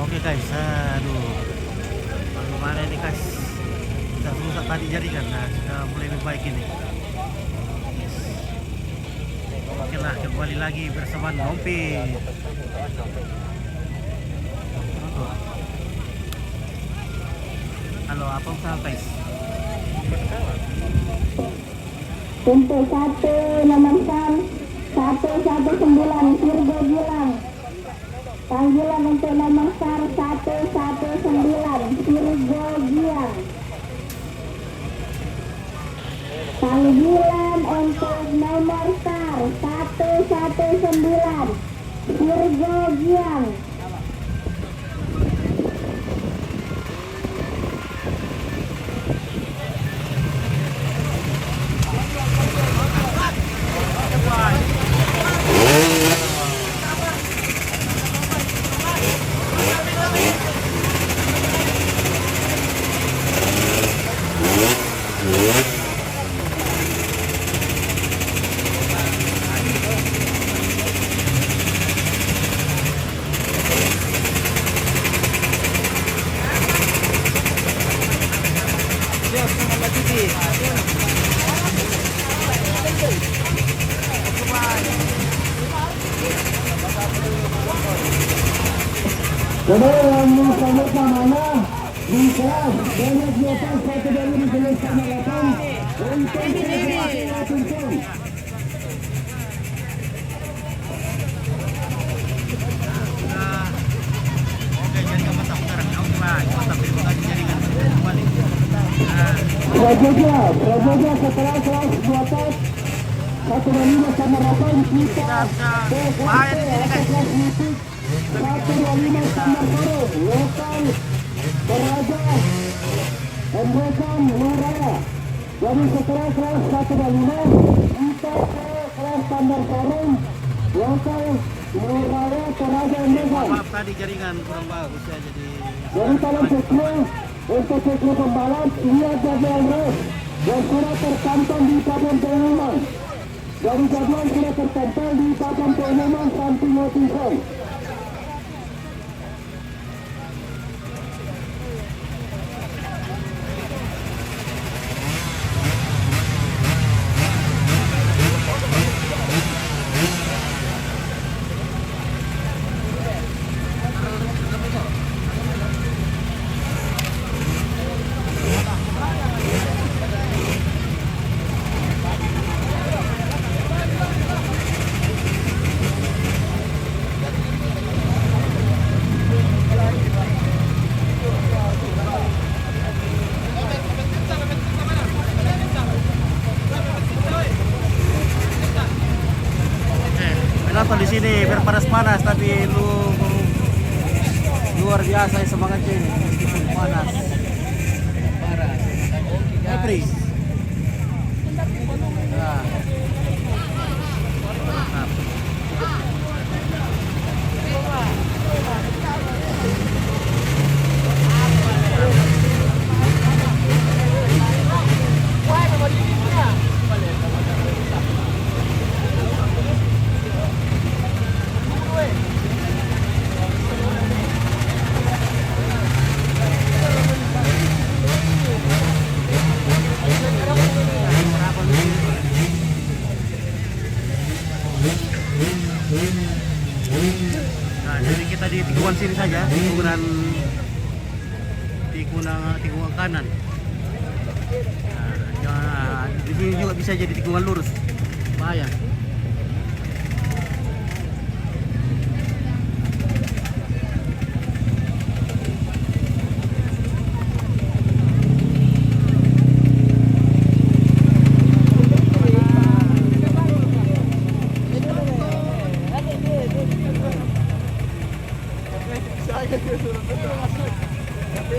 Oke guys, aduh, gimana ini guys? Kita rusak tadi jaringan, nah sudah mulai membaik ini. Oke lah, kembali lagi bersama Nompi. Halo, apa usaha guys? Untuk 1 nomor 119 Virgo Gilang. Panggilan untuk nomor 119 Virgo Gilang. Panggilan untuk nomor 119 Virgo Gilang. Jadi yang luka-luka mana bisa banyak biasa satu dari jenis sama 8 untuk tuntun. Oke, jaringan mantap sekarang. Oke lah, mantap terima kasih jaringan kembali. Prajoga setelah kelas 2 125 sama 8 kita bahaya di sini guys. 125 sama 4 lokal Beraja Embrekan Luraya. Jadi setelah kelas 125 kita ke kelas standar Sarung lokal Luraya Beraja Embrekan. Maaf tadi jaringan kurang bagus ya, jadi kalau untuk ciklu pembalap lihat jadwal race yang sudah tercantum di papan pengumuman. Dari jadwal sudah tertempel di papan pengumuman samping notifikan. penonton di sini berpanas-panas tapi luar biasa ya semangatnya ini meskipun panas. April. Nah. Mantap. Nah, jadi kita di tikungan sini saja, tikungan kanan. Nah, di sini juga bisa jadi tikungan lurus. Bahaya. Oke,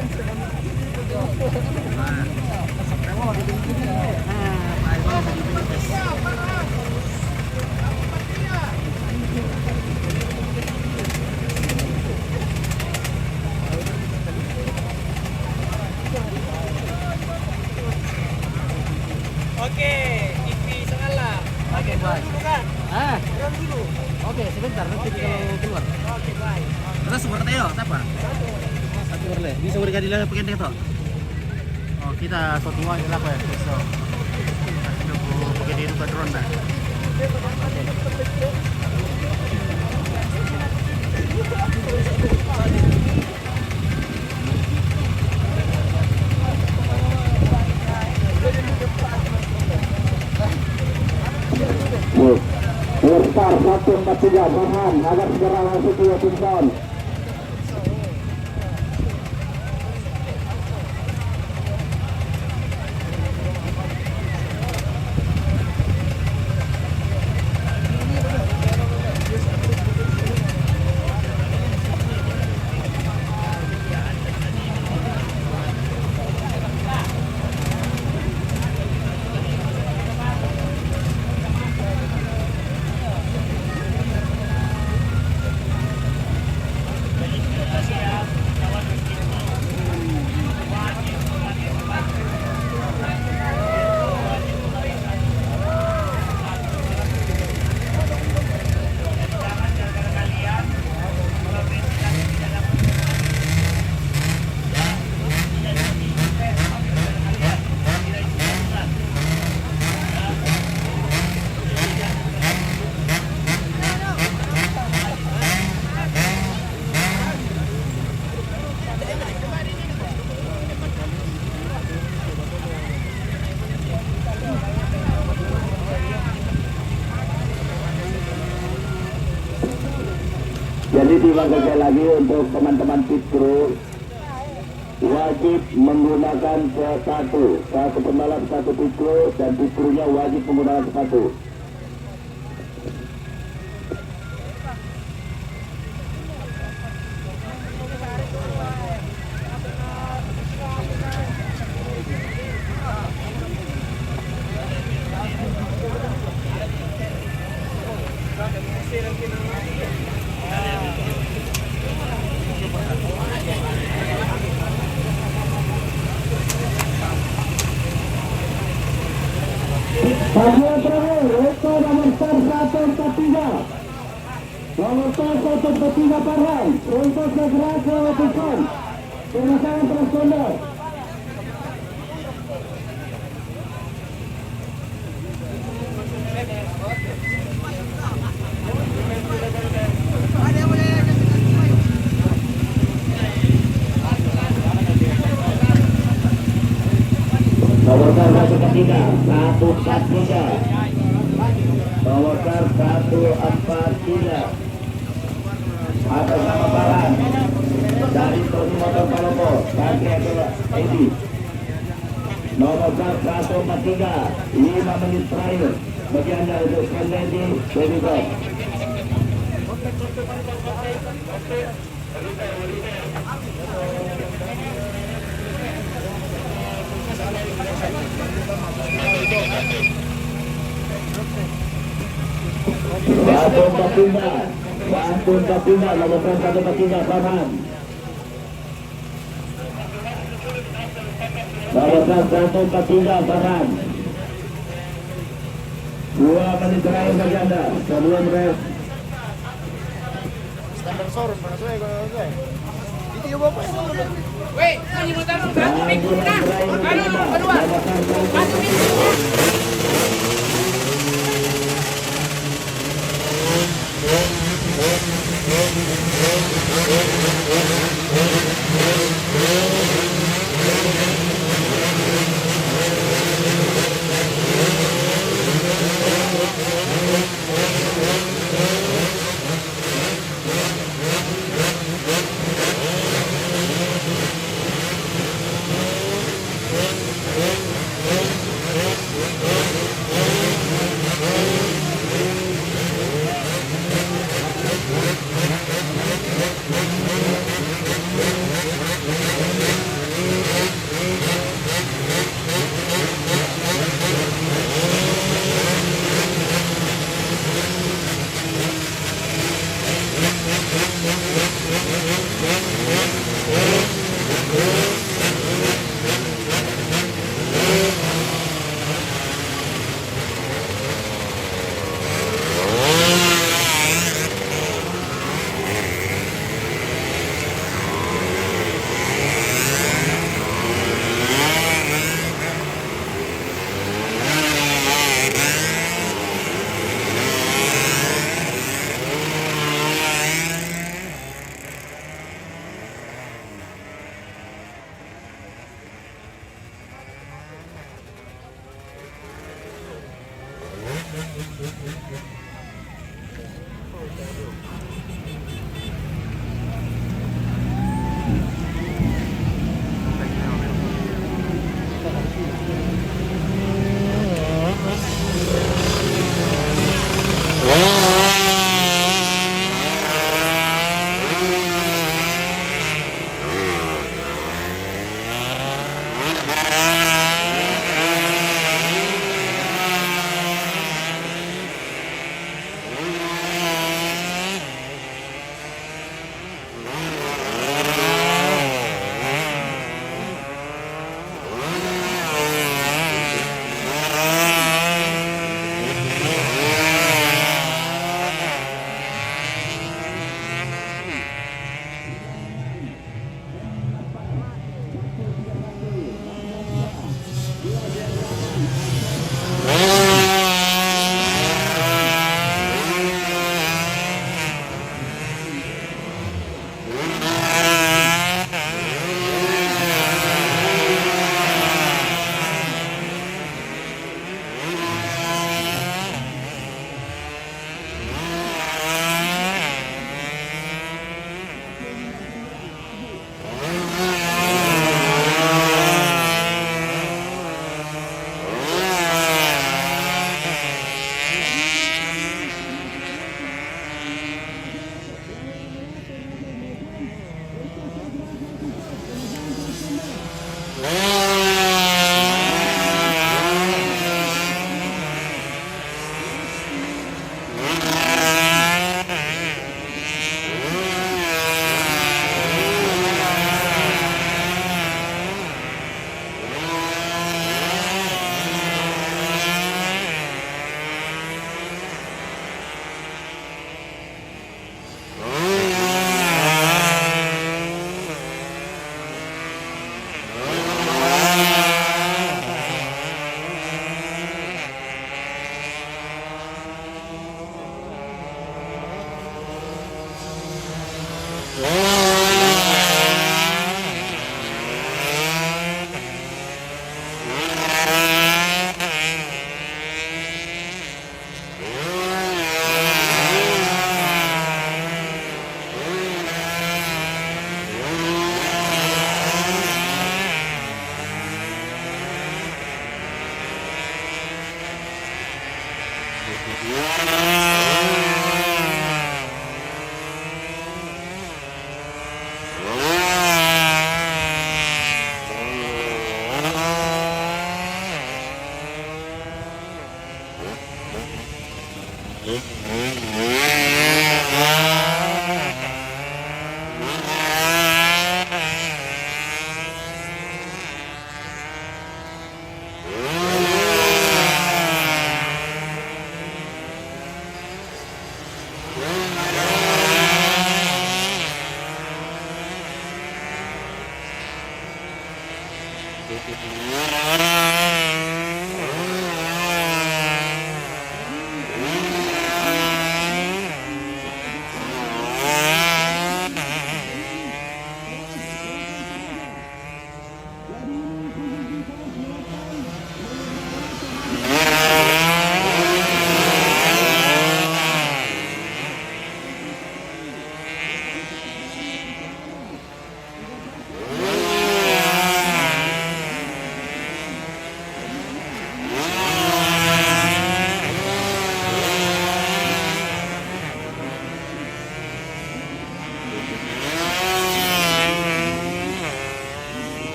TV segala. Oke, baik. Dulu kan? Ah, Rem dulu. oke, sebentar nanti kalau keluar. Oke, baik. Terus sumber tayo, apa? Satu berle. Bisa berikan di pakai itu. Oh, kita suatu uang lah ya, so. Kita pakai di rumah drone dah. Star 143 Farhan agar segera masuk ke Washington. Jadi timbang sekali lagi untuk teman-teman pit crew wajib menggunakan sepatu. Satu pembalap, satu pit crew, dan pit crew-nya wajib menggunakan sepatu. Bagian terakhir, rekor nomor star 143. Nomor star 143 Farhan, untuk segera ke Washington. Pemasangan transponder. Nomor star 143, 143. Nomor star 143. Atas nama Farhan dari Tony Motor Palopo, kaki adalah Edi. Nomor star 143, 5 menit terakhir bagi Anda untuk Kennedy Baby Boy. Bantu pindah, nomor 143 Farhan. Nomor 143 Farhan. 2 menit terakhir bagi Anda sebelum rest. Standar showroom mana saya kalau saya. Itu ya bapak. Weh, ini motor satu minggu dah. Kedua. Satu minggu.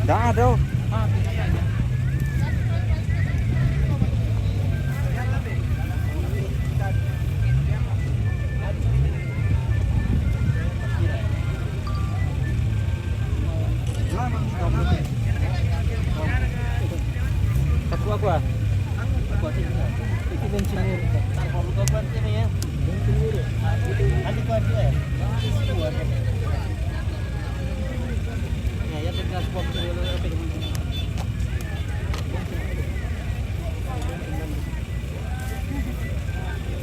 Nggak ada. Aku ah. Aku sih. Itu bensin murah. Kalau lu kapan sini ya? Bensin murah. Ada kau ada ya? Ya tinggal sponsor dulu tapi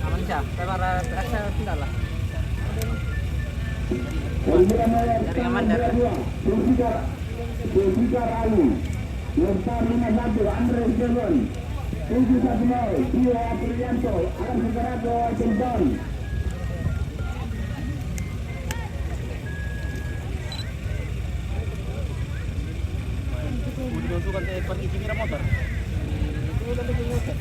aman sih. Para rasa tidak lah. Dari aman dari. Zulfikar Ali, Lestari 51 Andres Jalan, 710 Tio Aprianto akan segera ke Washington. Udah suka pergi cimira motor. Itu udah pergi motor.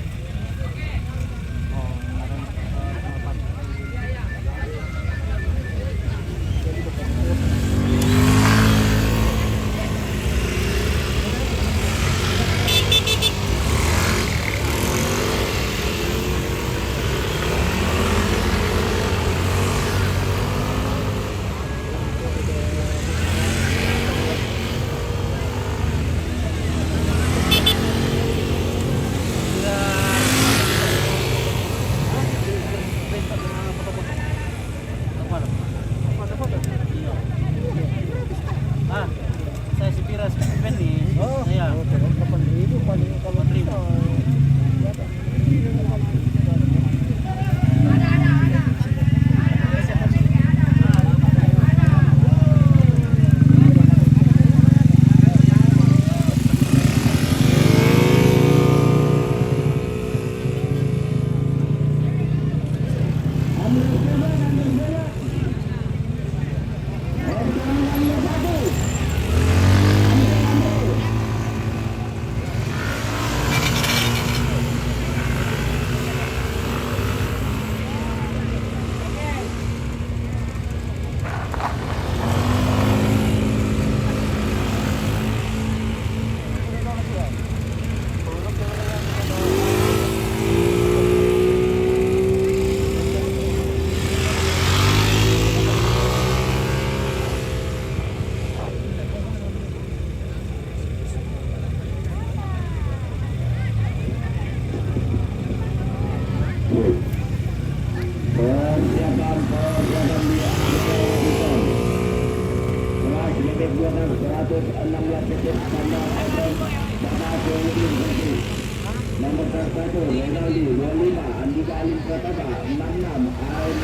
Nomor 1 Renaldi 25 Andika Alim Pratama 66 Ain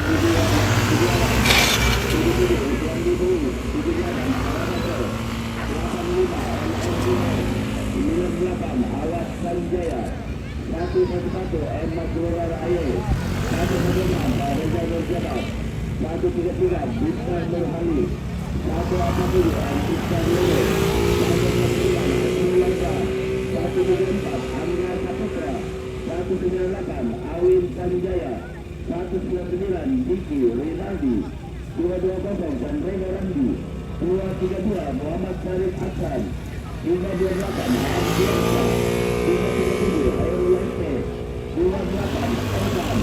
Awas Sanjaya 111 M. Maglora Raya 116 Reza Nurjabat 133 Bintang Nurhali 187 Antika Lele 194 Angga Saputra 198 Awin Sanjaya 199 Diki Rinaldi 220 Chandra Randi 232 Muhammad Syarif Hasan 528 Abdiasa 537 Airul Leste 28 Oman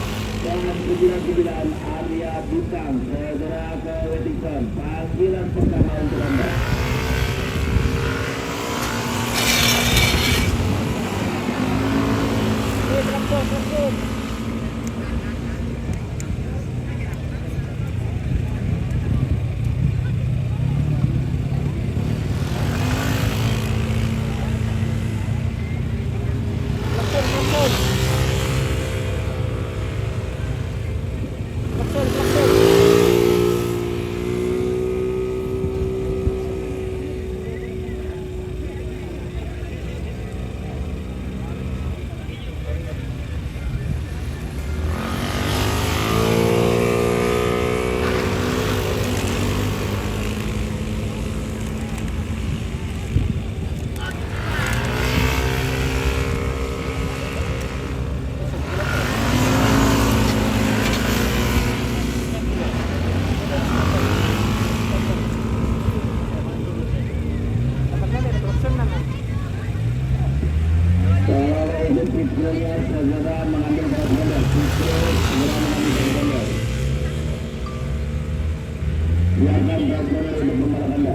dan 99 Arya Bintang. Segera ke Wellington, panggilan pertama untuk Anda. Junior segera mengambil garis ganda. Segera mengambil garis ganda. Biarkan garis ganda untuk pembalap Anda.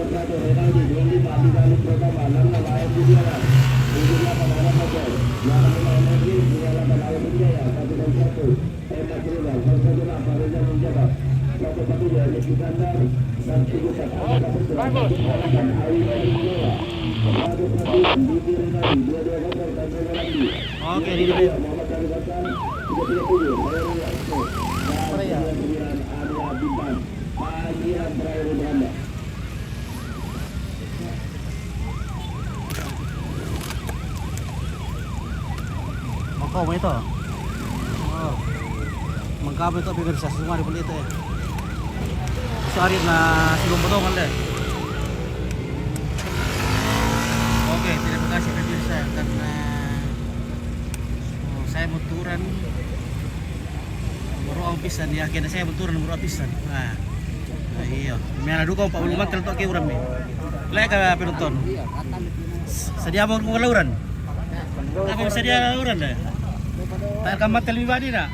satu Renaldi 25 di kali pertama 66 ayam Budiawan 78 Arab Motor 85 Energi 28 ayam Budaya 101 Emak Rizal 118 Farizal menjabat 113 Rizky Sandar 171 Bagus Diki Renaldi 22 Motor Tanjung Renaldi Oke, di dulu. Muhammad Sari Hasan 337 Mayuri Asmo Korea. 99 Arya Bintang Panggilan terakhir Belanda. Makaw mo ito. Oh. Magkabel ito, bigyan sa sumari pala ito eh. Sorry na sinumbotong deh. Oke, terima kasih pemirsa karena saya motoran baru pisan ya, kena saya motoran baru pisan. Nah, iya. Mera duko Pak Ulumah kalau ke urang nih. Lek ka penonton. Sedia mau ngelauran? Apa bisa dia lauran deh? Tak kamat lebih badi nak?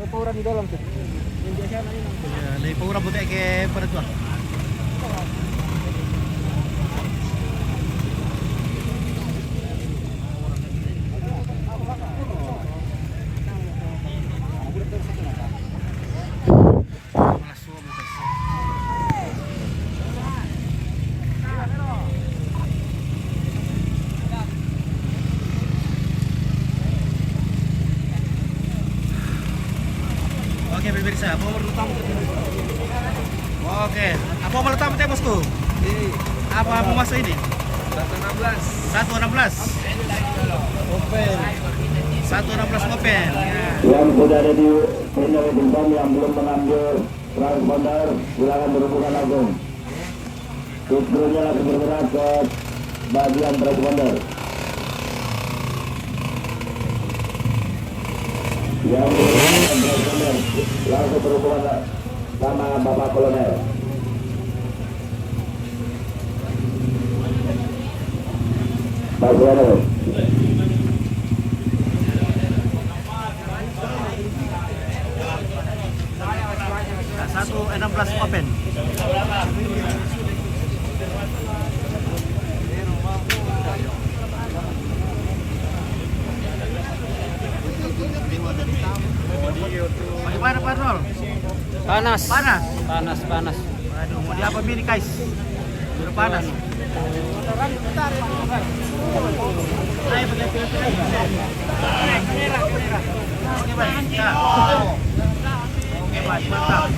Pauran di dalam tuh. Yang biasa ini. Ya, lebih pura butek ke pada tuan. Oke pemirsa, apa mau tamu? Oke, apa mau tamu teh bosku? Apa mau masuk ini? 116. Open. 116 open. Ya. Yang sudah ada di terminal Bintang yang belum mengambil transponder silakan berhubungan langsung. Krunya langsung bergerak ke bagian transponder. Yang berhubungan transponder langsung berhubungan sama Bapak Kolonel. Pak Kolonel. Nah, 116 open. Bagaimana Pak Arnold? Panas. Panas. Panas, panas. Aduh, mau diapa ini guys? Sudah panas. Ayo pakai filter. Kamera. Oke, baik. Ya. Oke, baik. Mantap.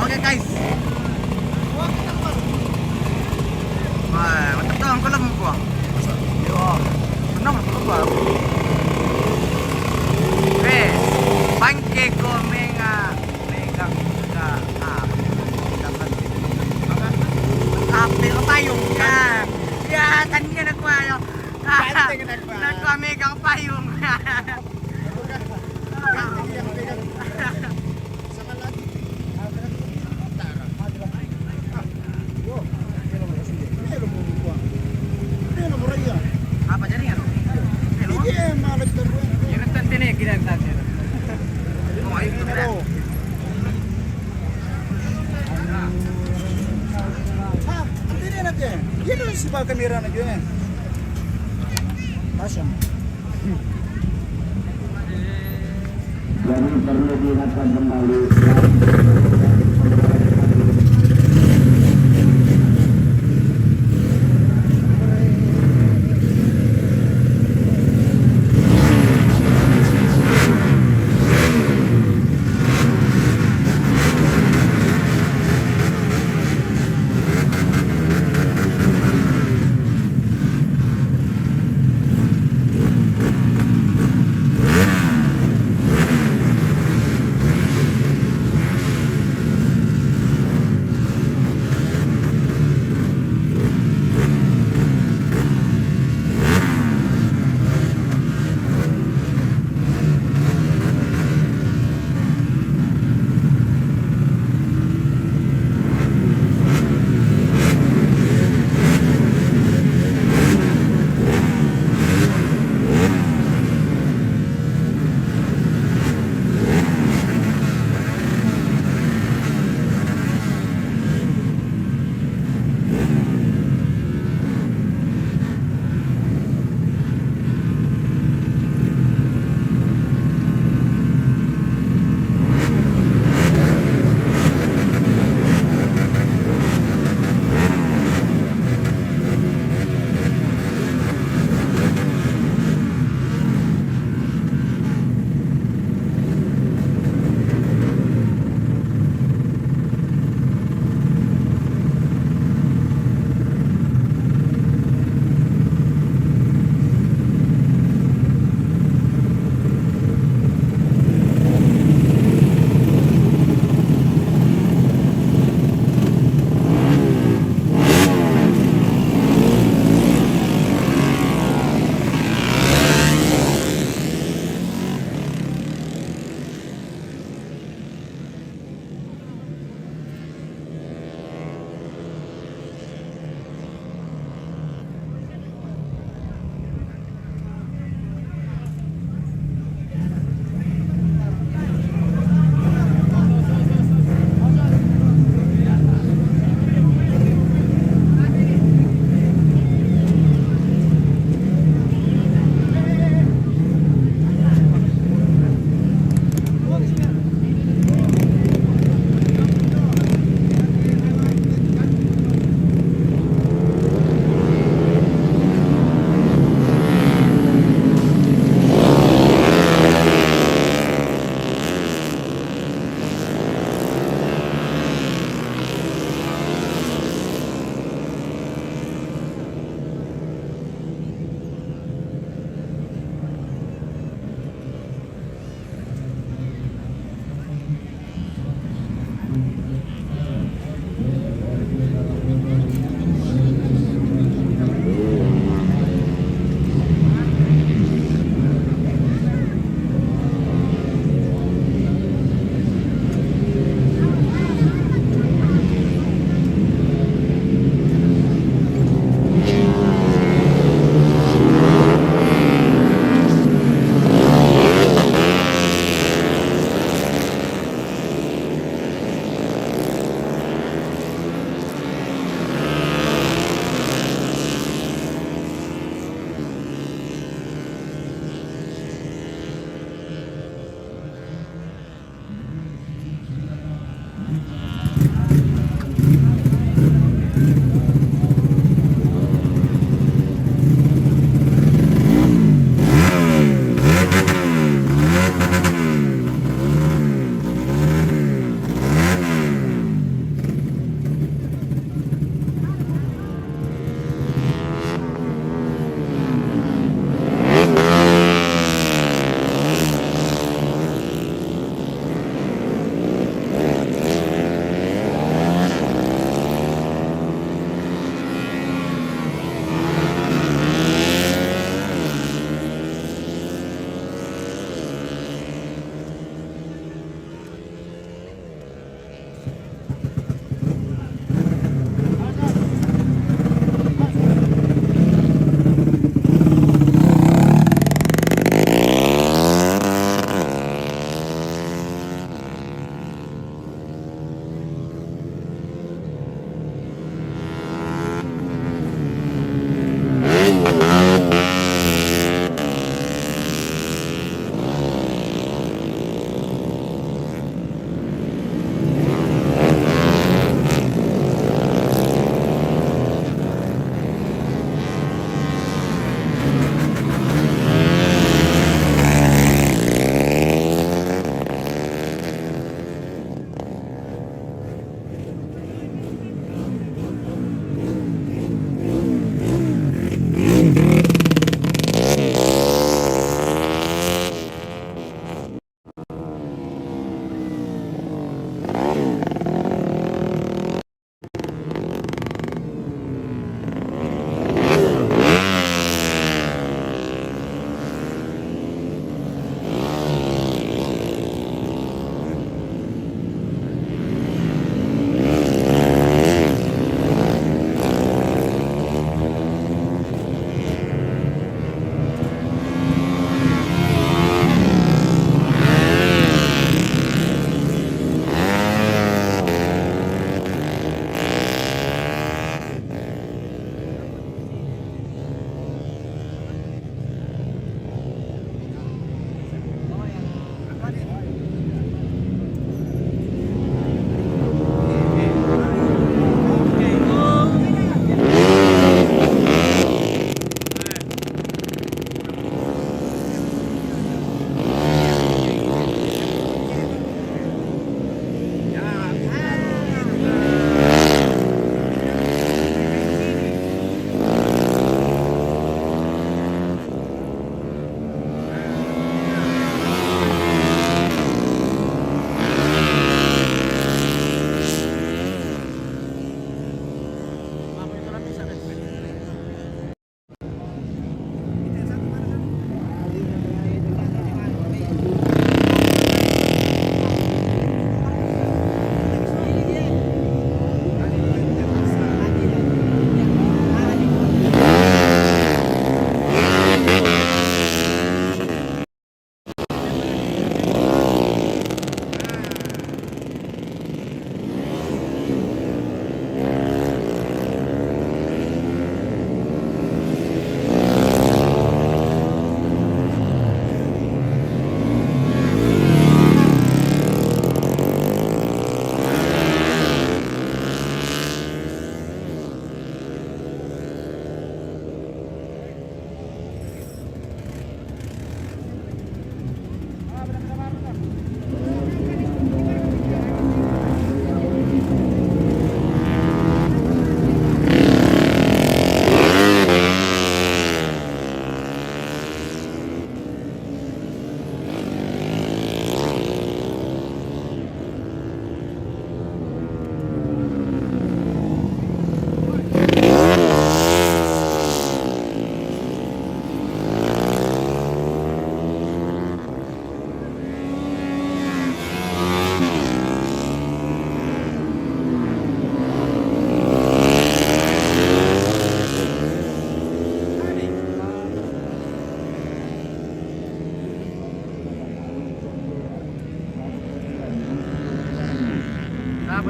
Oke guys. Wah, mantap dong film gua. Yo, senang gua. Wes, bangke ko mega ka. Ape ko payung ka. Ya, tanya na ko ayo. Nagwa mega payung. Apa jaringan? Yung nagtante na yung ginagtante. Oh, ayun ito na. Antena natin. Yan ang si kamera na yun. Pasang. Jadi perlu diingatkan kembali.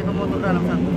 pemotor dalam satu.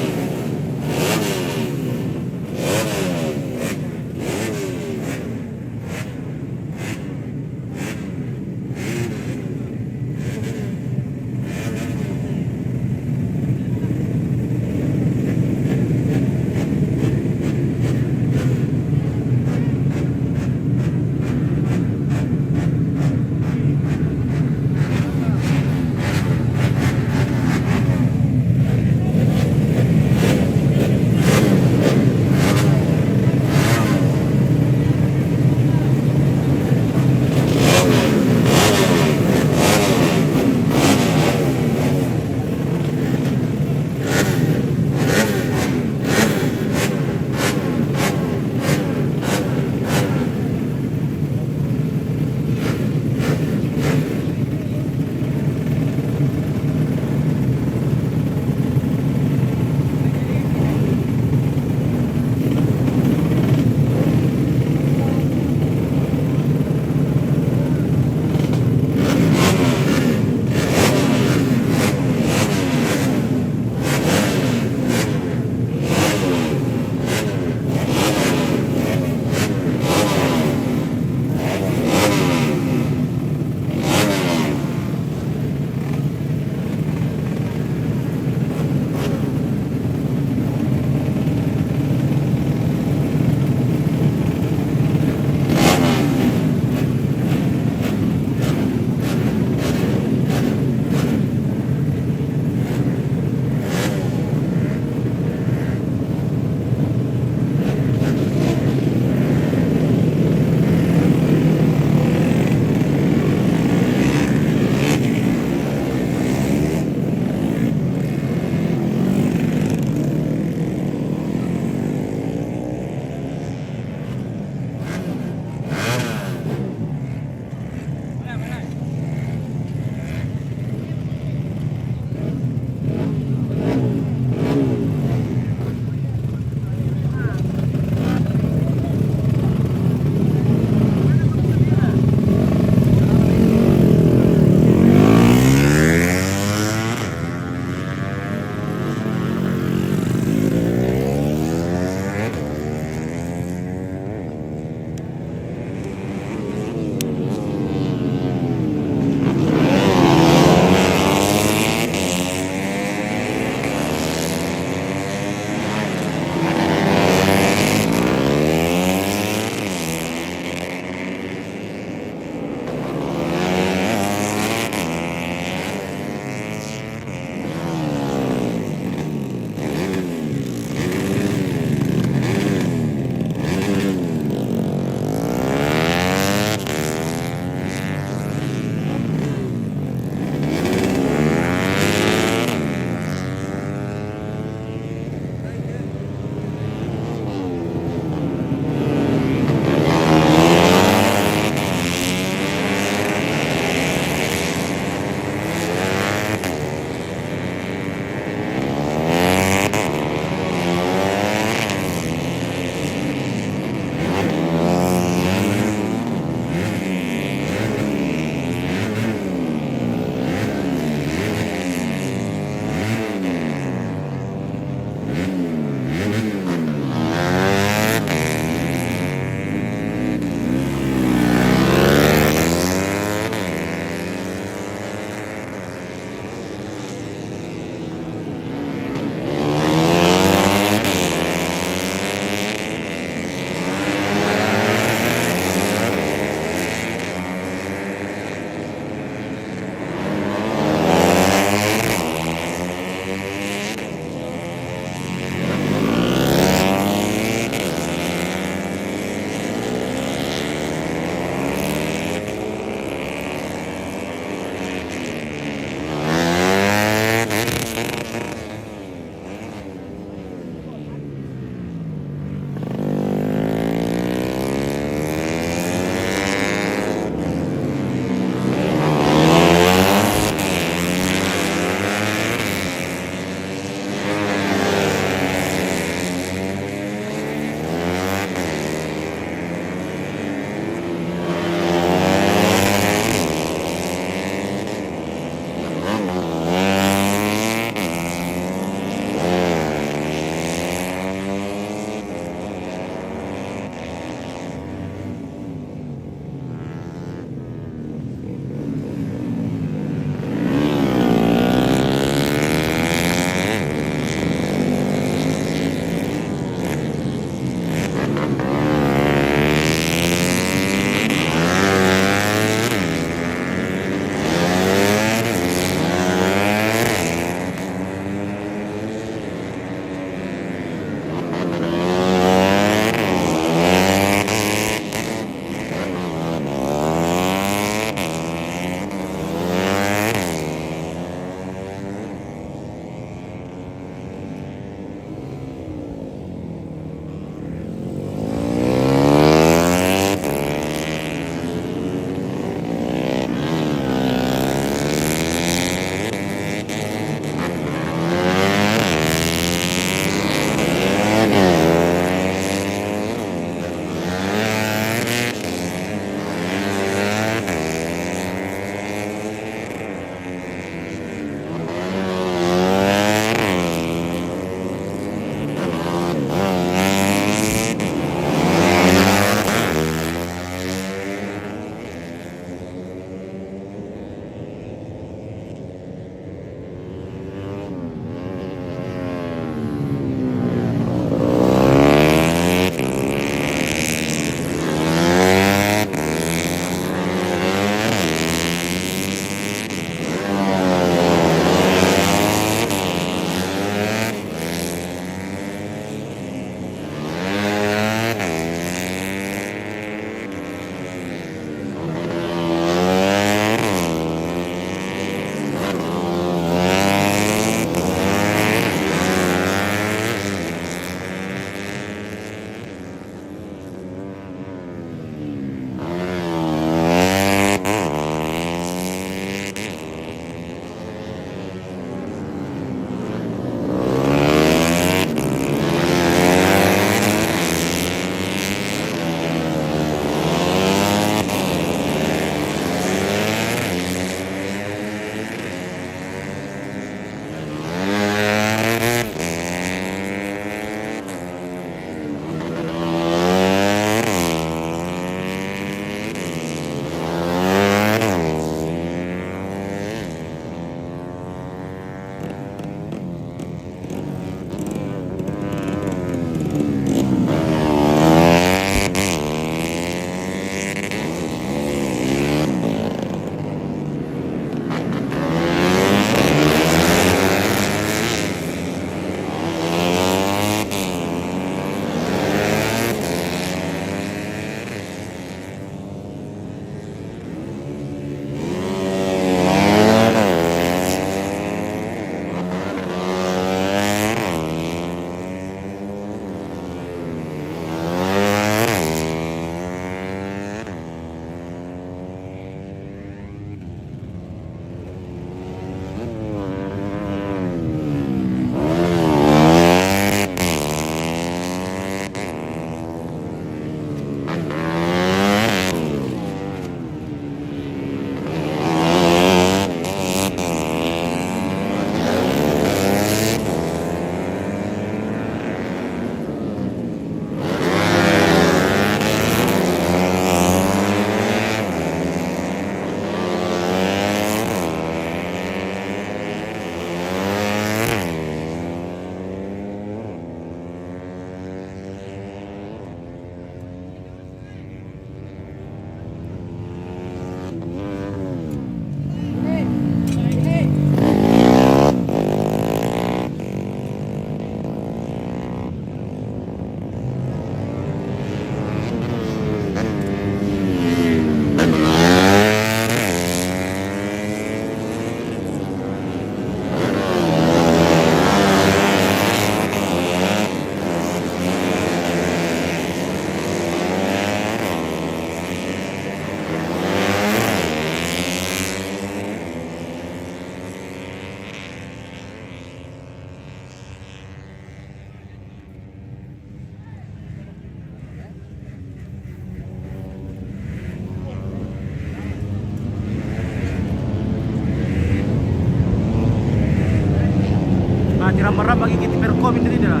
dirambang-rambang ikit perkom ini dia.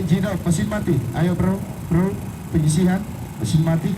engine off, mesin mati. Ayo bro, penyisihan, mesin mati.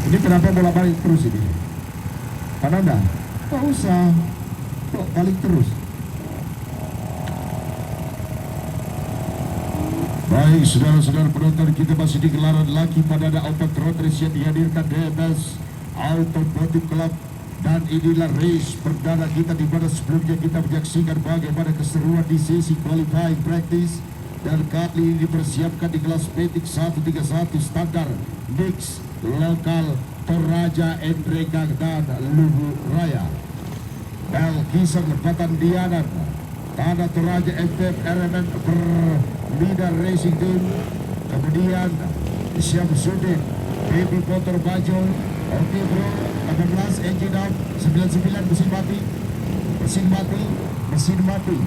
Ini kenapa bola balik terus ini? Pananda, tak usah, kok balik terus? Baik, saudara-saudara penonton, kita masih di gelaran laki Pananda Open Road Race yang dihadirkan DMS Automotive Club. Dan inilah race perdana kita, di mana sebelumnya kita menyaksikan bagaimana keseruan di sesi qualifying practice. Dan kali ini dipersiapkan di kelas Matic 131 standar mix lokal Toraja, Endregang dan Lubu Raya. Belkisar Patandianan, Tanah Toraja FF RMN Leader Racing Team. Kemudian Syamsuddin Baby Motor Bajo. Oke bro, 18 engine out, 99 mesin mati.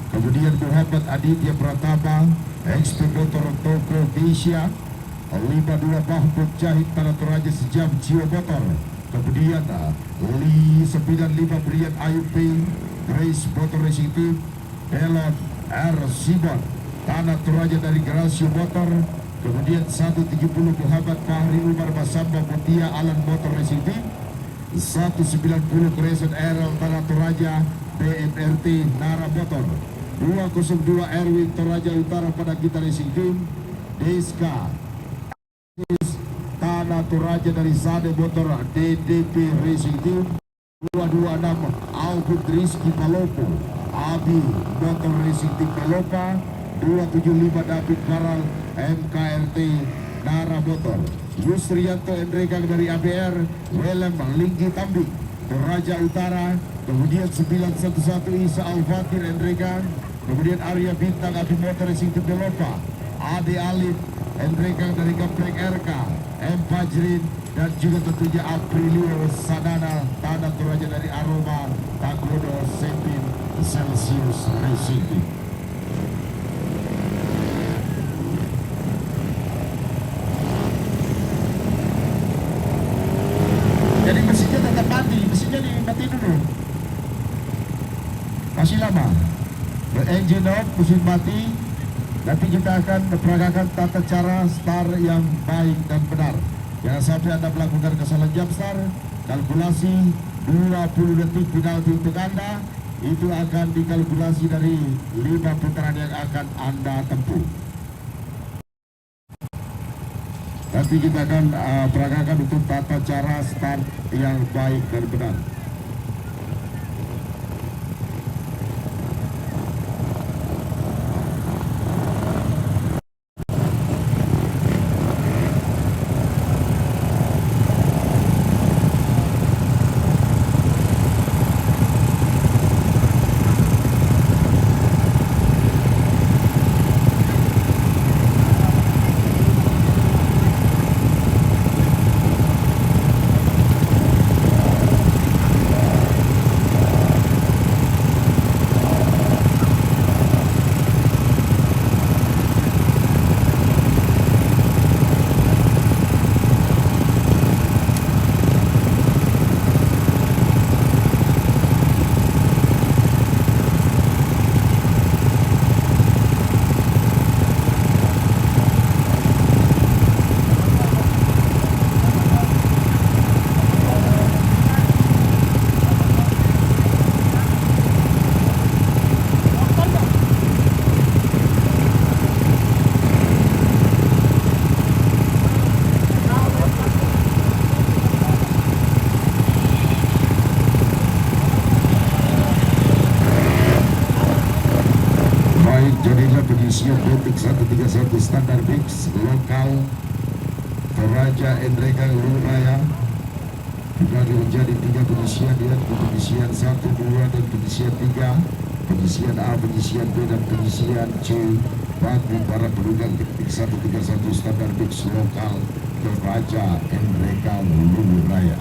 Kemudian Muhammad Aditya Pratama, ekspeditor Toko Asia, 52 Mahmud Jahid Tanah Toraja Sejam Jiwa Motor. Kemudian Li 95 Brian Ayub P, Grace Motor Racing Team, Elon R. Simon Tanah Toraja dari Garasio Motor. Kemudian 170 Muhammad Fahri Umar Basamba Mutia Alan Motor Racing Team, 190 Crescent Errol Tanah Toraja BMRT Nara Motor, 202 Erwin Toraja Utara pada kita Racing Team, Deska Tanah Toraja dari Sade Motor DDP Racing Team, 226 Alvin Rizky Palopo Abi Motor Racing Team Pelopa, 275 David Karal MKRT Nara Motor, Yusrianto Endregang dari ABR, Willem Linggi Tambi Toraja Utara. Kemudian 911 Isa Al-Fatir Endregang. Kemudian Arya Bintang Abi Motor Racing Team Pelopa, Ade Alif Endregang dari Gaplek RK, M. Fajrin, dan juga tentunya Aprilio Sadana Tanah Toraja dari Aroma Tagodo Sepin Celsius Racing Team. Jadi mesinnya tetap mati, mesinnya dimati dulu. Masih lama. Engine off, mesin mati. Nanti kita akan memperagakan tata cara start yang baik dan benar. Jangan sampai Anda melakukan kesalahan jam start. Kalkulasi 20 detik penalti untuk Anda, itu akan dikalkulasi dari 5 putaran yang akan Anda tempuh. Nanti kita akan peragakan untuk tata cara start yang baik dan benar. 131 Standard Mix lokal Toraja Endreka Luraya dibagi menjadi 3 penyisian dengan penyisian 1, 2 dan penyisian 3, penyisian A, penyisian B dan penyisian C bagi para penunggang teknik 131 Standard Mix lokal Toraja Endreka Luraya.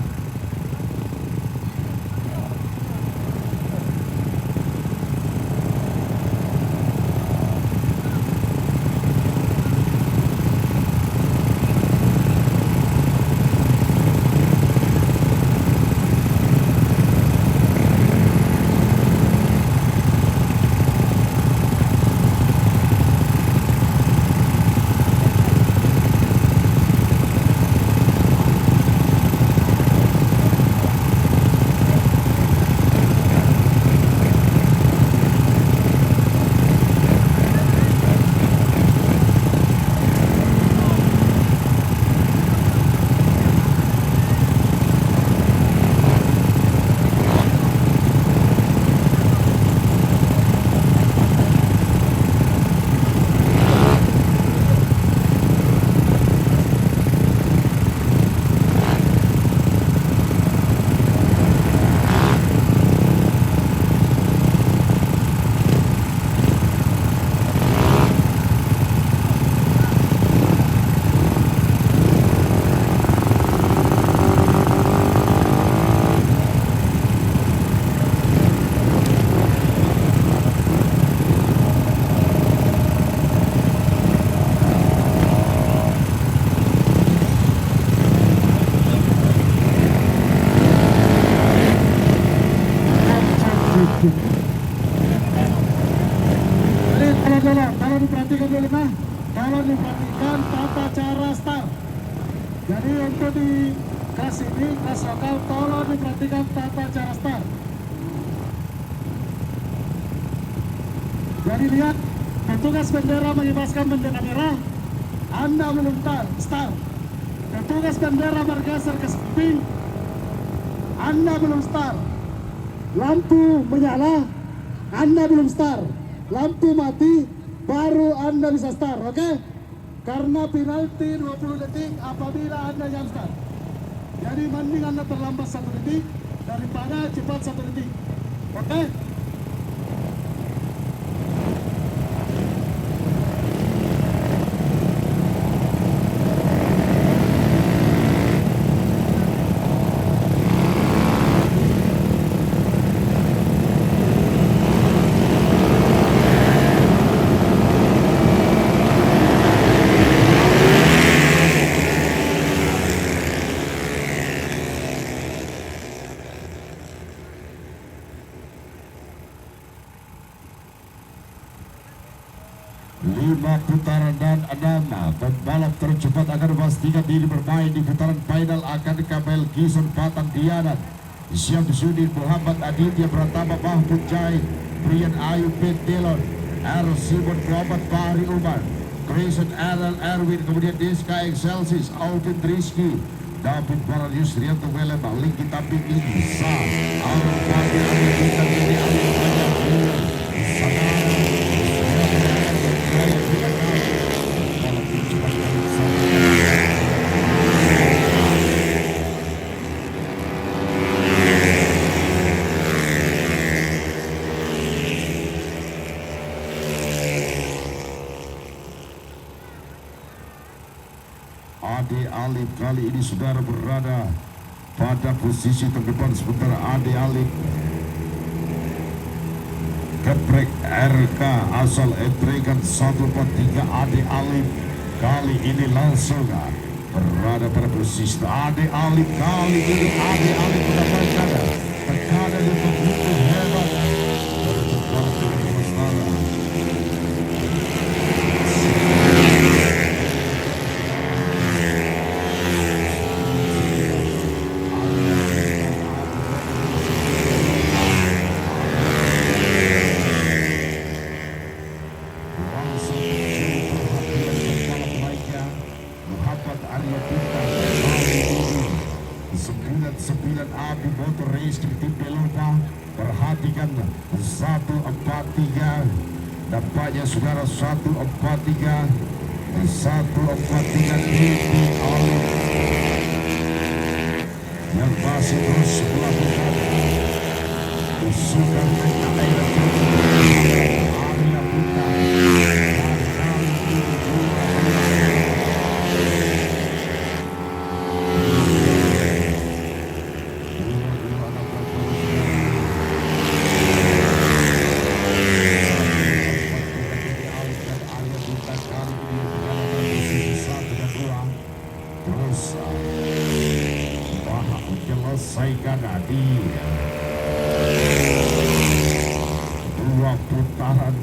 Kalau diperhatikan dulu mah, kalau diperhatikan tata cara start. Jadi untuk di kelas ini, kelas lokal, tolong diperhatikan tata cara start. Jadi lihat, petugas bendera mengibarkan bendera merah, Anda belum start. Petugas bendera bergeser ke samping, Anda belum start. Lampu menyala, Anda belum start. Lampu mati, baru Anda bisa start, oke? Karena penalti 20 detik apabila Anda jam start. Jadi mending Anda terlambat 1 detik daripada cepat 1 detik, oke? Putaran dan Adama pembalap tercepat akan memastikan diri bermain di putaran final akan Kabel Kison Patang Dianat Syamsuddin Muhammad Aditya Pratama Mahmud Jai Brian Ayu Pentelon R. Simon Muhammad Fahri Umar Grayson Adel Erwin kemudian Diska Excelsis Alvin Rizky David Baralius Rianto Welema Lingki Tamping Insa Alvin Fahri Aditya Alvin Ade Alif kali ini saudara berada pada posisi terdepan sementara Ade Alif Geprek RK asal Entrekan 143 Ade Alif kali ini langsung berada pada posisi Ade Alif kali ini Ade Alif mendapatkan tekanan yang begitu hebat Abi Motor Race di tim Pelupa perhatikan 143 Nampaknya saudara 143 Titi Alif yang masih terus melakukan usukan air Arya Putra. Menyelesaikan di 2 putaran.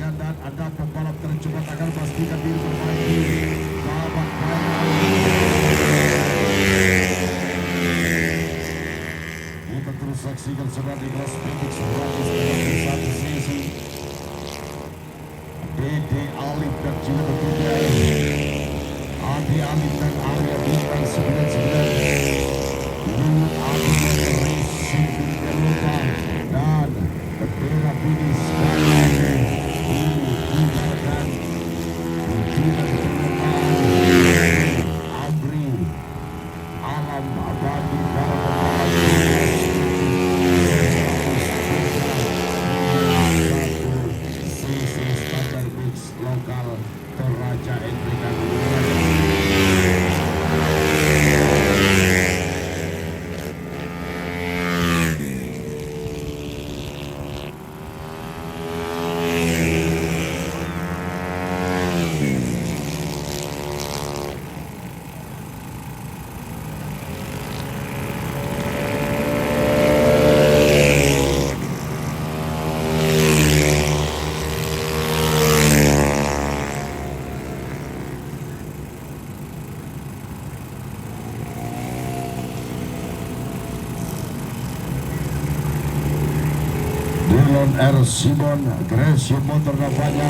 Dan ada pembalap tercepat akan pastikan diri bermain babak kita terus saksikan sedang di kelas Phoenix 101 sesi Dede Alif dan juga tentunya Adi Alif dan Arya Bintang 99 Luhut Adi dan Racing Lupa dan bendera finish Abri Alam Abadi sisi standar mix lokal Toraja Endrikan. Dylan R. Simon, Gracio motor nampaknya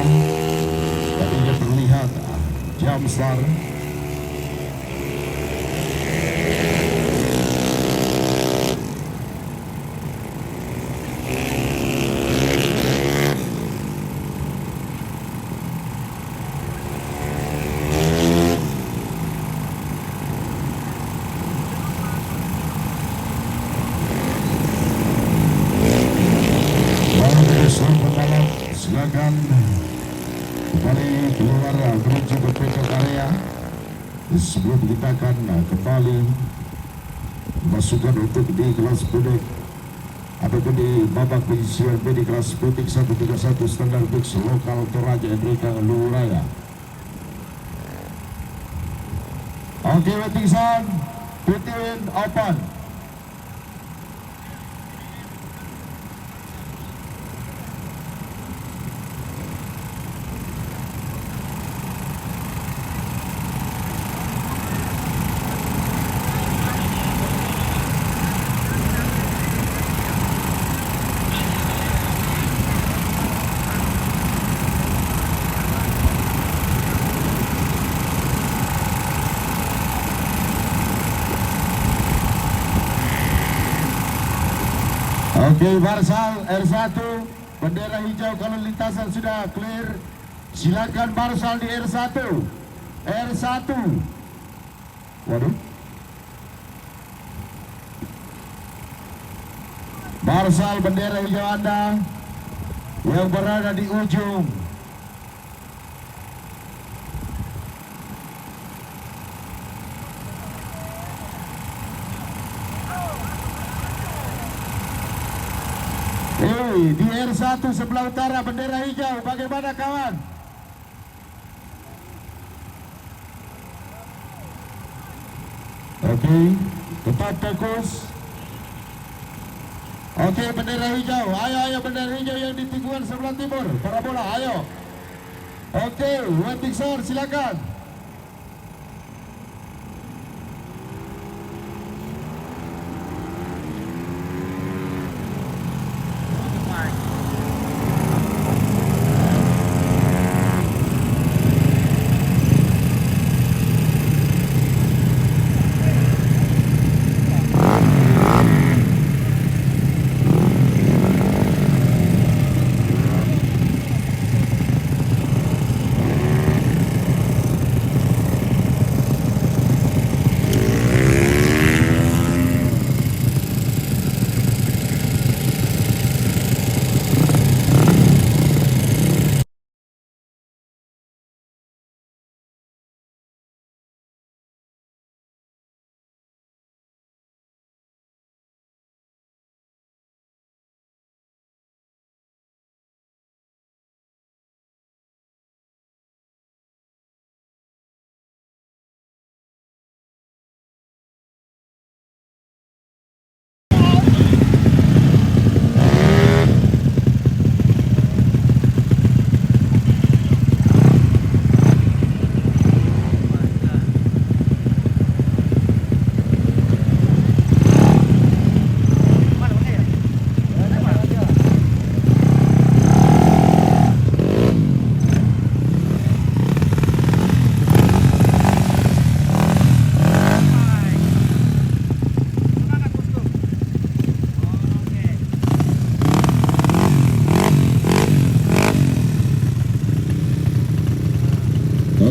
tadinya terlihat Jamstar. Silakan kembali keluar menuju ke pickup area sebelum kita akan kembali masukkan untuk di kelas pendek ataupun di babak penyisian B di kelas putih 131 standar mix lokal Toraja Endrika Luraya. Oke, waiting sound, between open. Oke, Barsal R1 bendera hijau kalau lintasan sudah clear. Silakan Barsal di R1. Waduh. Barsal bendera hijau Anda yang berada di ujung. Di R1 sebelah utara bendera hijau, bagaimana kawan? Oke, tetap fokus. Oke, bendera hijau, ayo bendera hijau yang di tikungan sebelah timur, parabola, ayo. Oke, waiting sound, silakan.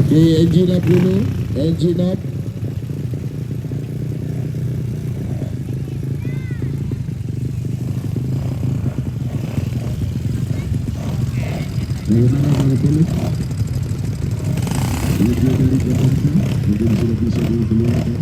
Okey, engine up dulu. Engine up. Bagaimana para polis? Video dari Jakarta mungkin sudah bisa dikeluarkan.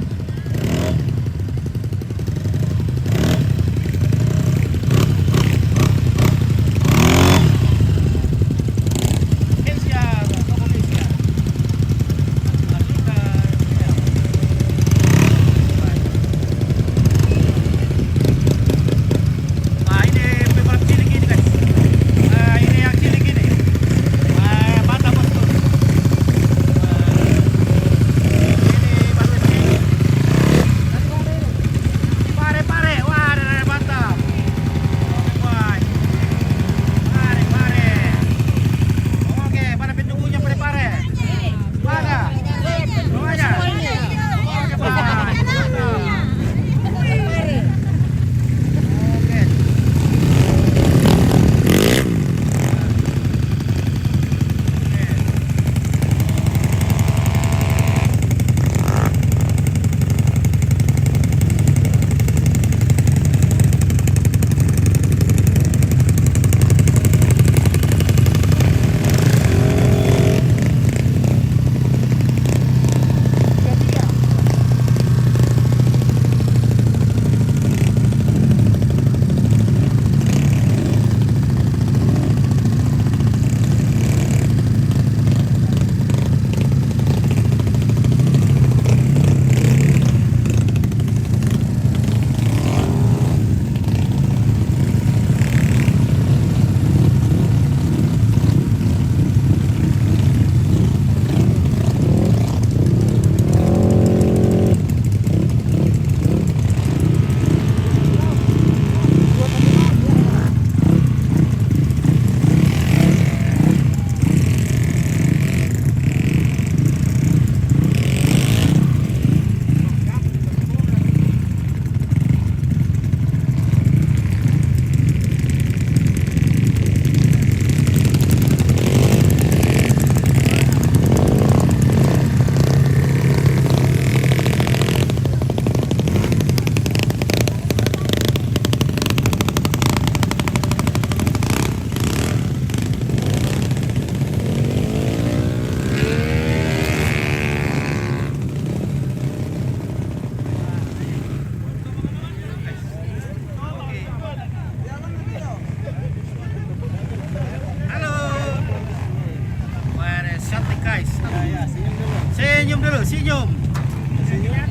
Senyum dulu, senyum.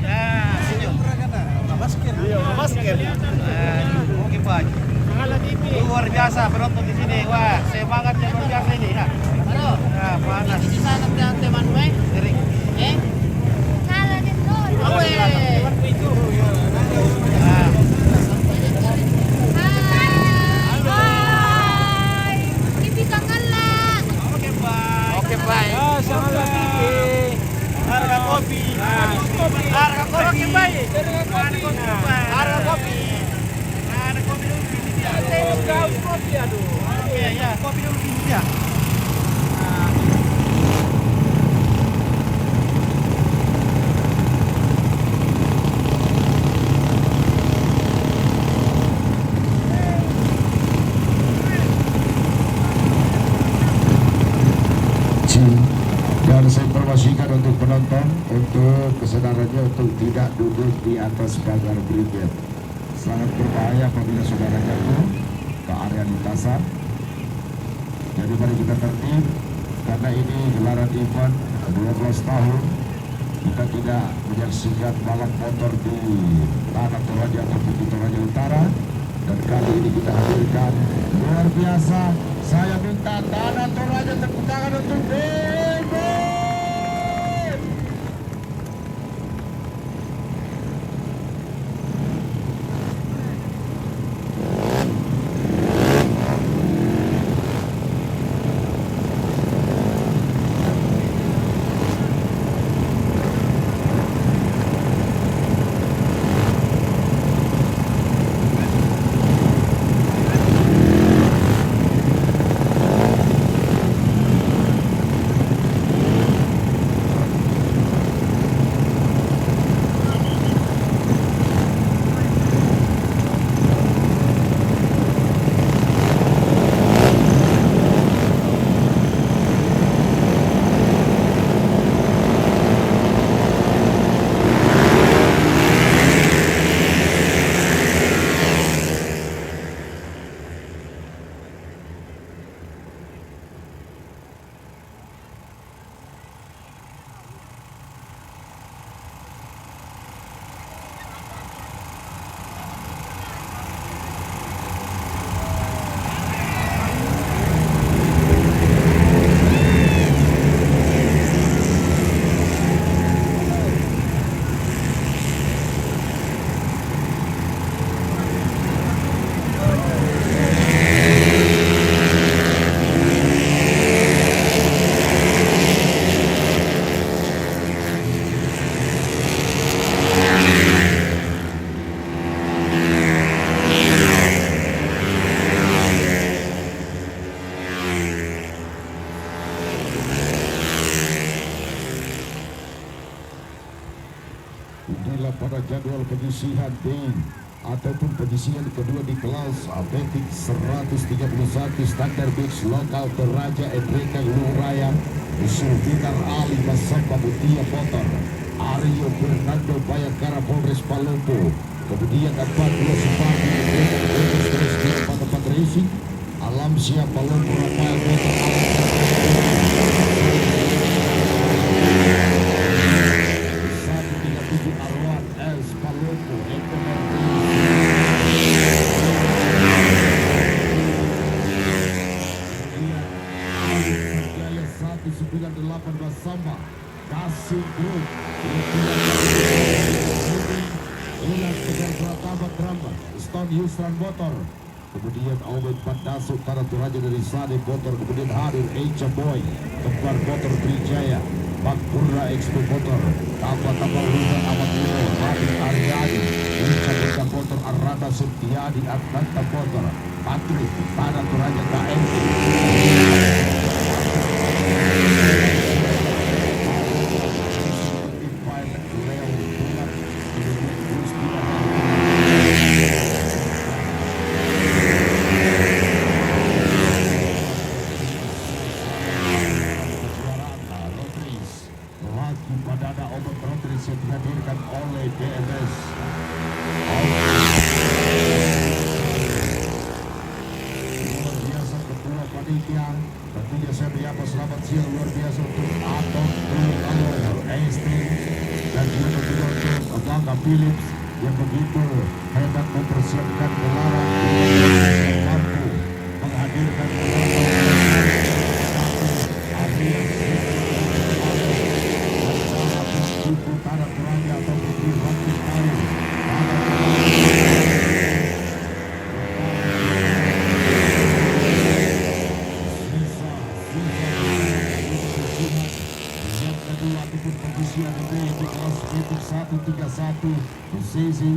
Ya, senyum. Basket. Oke, Pak. Luar biasa penonton di sini. Wah, semangatnya luar biasa ini. Nah, panas. Di sana teman gue. Kering. Salah din doon. Luar biasa. Hi! Ibigay ka lang. Oke, Pak. Oke, bye. Harga kopi. Harga kopi. Oke, baik. Harga kopi. Ada kopi dulu di sini ya. Oke, ya, kopi dulu di sini ya. Dan saya informasikan untuk penonton untuk kesadarannya untuk tidak duduk di atas pagar brigade. Sangat berbahaya apabila saudara jatuh ke area lintasan. Jadi mari kita tertib karena ini gelaran event 12 tahun. Kita tidak menyaksikan balap motor di Tanah Toraja ataupun di Toraja Utara. Dan kali ini kita hadirkan luar biasa. Saya minta Tanah Toraja tepuk tangan untuk Debo. penyisihan tim ataupun penyisihan kedua di kelas atletik 131 standar mix lokal Toraja Enrika Luraya Sulfitar Ali Masamba Mutia Motor Aryo Fernando Bayangkara Polres Palopo. Kemudian 42 Supardi pada tempat racing Alam Siap Palopo Rafael Beto 137 Arwan S Palopo Jaya 198 Samba Kasih Group Ulas Tegar Pratama Drama Stone Yusran Motor. Kemudian Owen Pandasuk para Toraja dari Sade Motor. Kemudian hadir Echa Boy Kembar Motor Trijaya Bakpura Expo Motor Tapal Ruben Amat Lino Adi Aryadi Inca Bukang Motor Arada Setiadi Atlanta Motor Patrick para Toraja KMP yang dihadirkan oleh DMS. Luar biasa ketua panitia. Tentunya saya menyapa selamat siang luar biasa untuk Atok Alor ST dan juga tentunya untuk Bangga Philips yang begitu hebat mempersiapkan gelaran yang mampu menghadirkan para Toraja atau Putri Waktu Tahu yang kedua ataupun posisi yang di kelas 131 posisi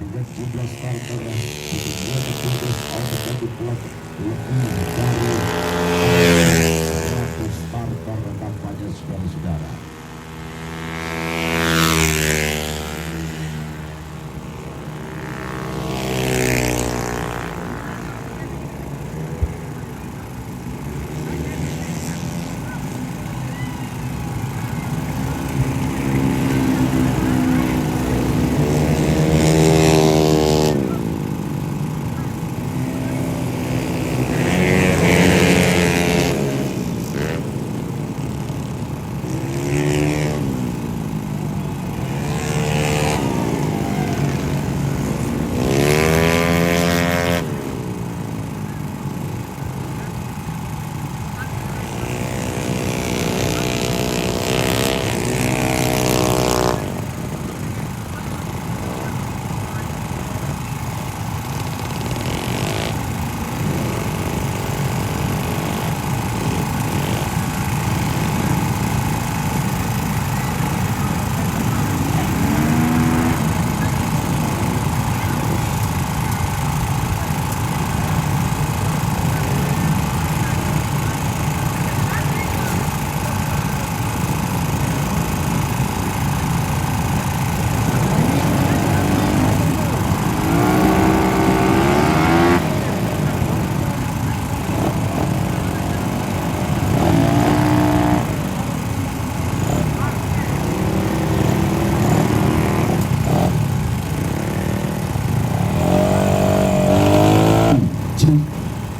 dengan jumlah starter dengan petugas automatic plug lebih dari 100 starter kampanye saudara-saudara.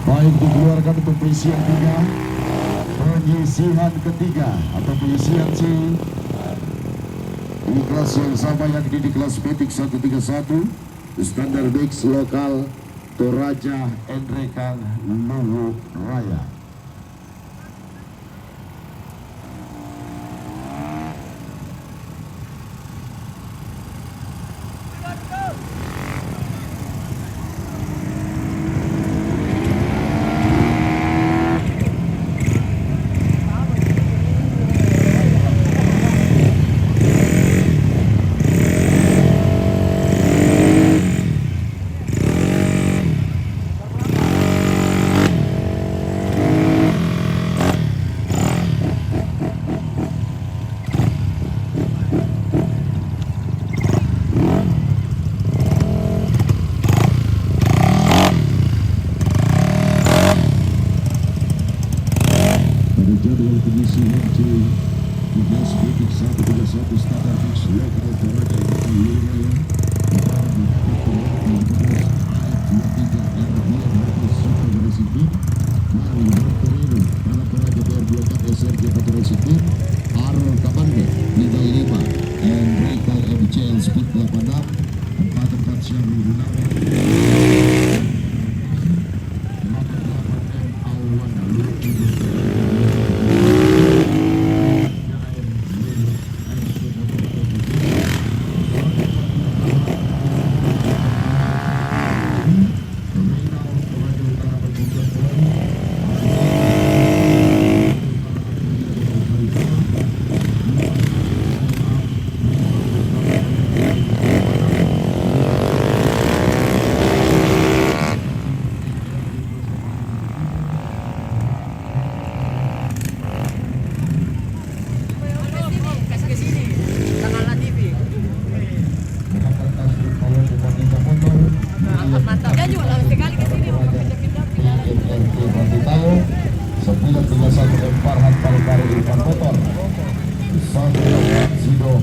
Baik, dikeluarkan untuk penyisian ketiga atau penyisian C di kelas yang sama yakni di kelas Petik 131 standar mix lokal Toraja Endrekan Luwu Raya. Jadwal penyisihan C 13.131 standar fix lokal Toraja Endrekan Luwu Raya. SRJ Patrol Sipil Arul Kabande Liga 5 Enrico MCL Speed 86 44 Syahrul Gunawan 88 M Awan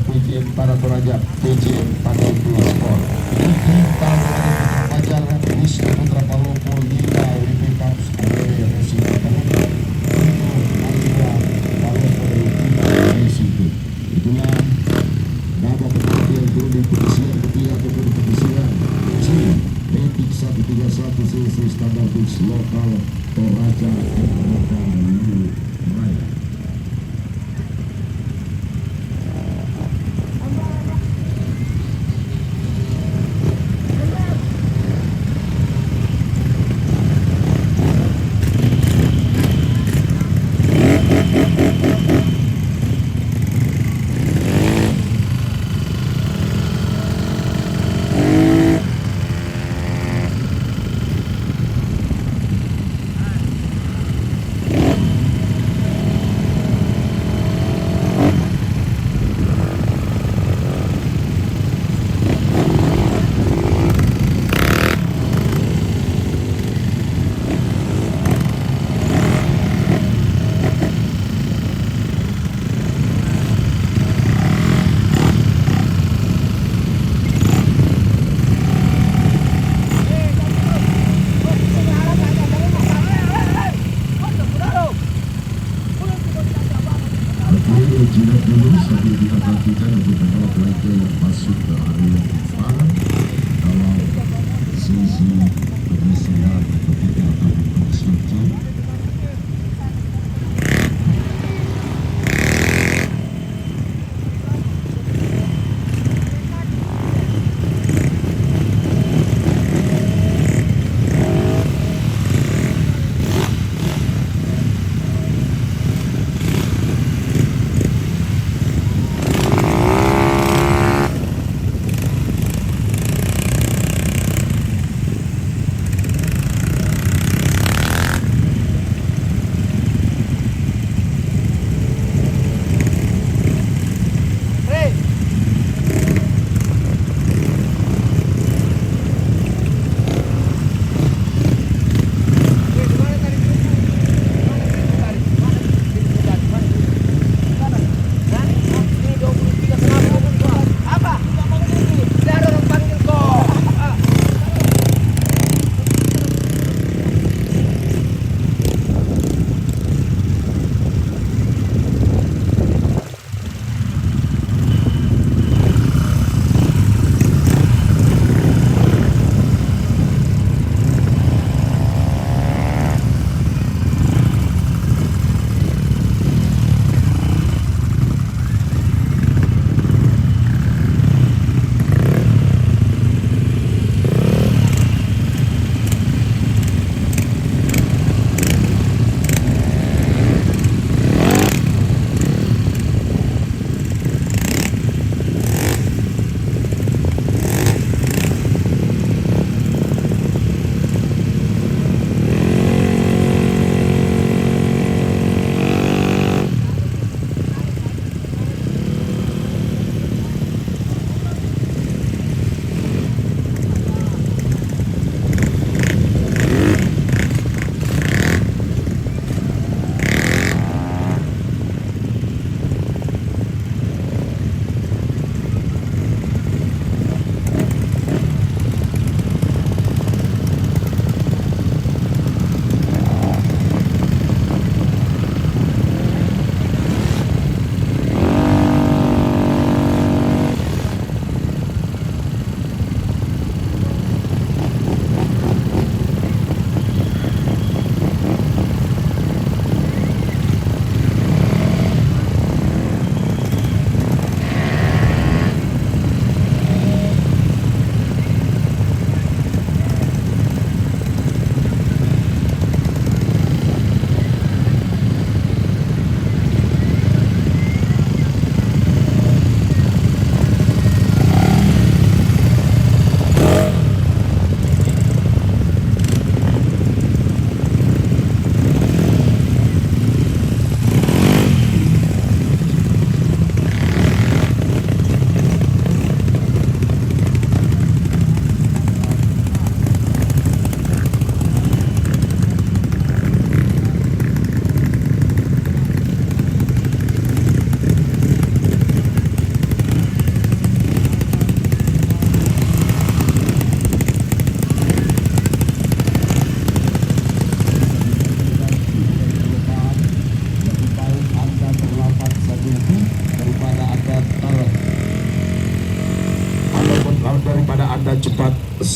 PCM Tanah Toraja, PCM Tanah Sport. Kita Fajar Wisnu Putra Palopo Lila Wipi Kaps Racing Palopo Alira Palopo Racing. Itulah babak pertandingan dulu di penyisian ketiga ataupun penyisian C rating 131 CC standar fix lokal Toraja Endrekan Luwu Raya. Jinak dulu sambil kita perhatikan untuk pembalap lainnya yang masuk ke area depan dalam sesi penyisihan ketiga atau penyisihan C.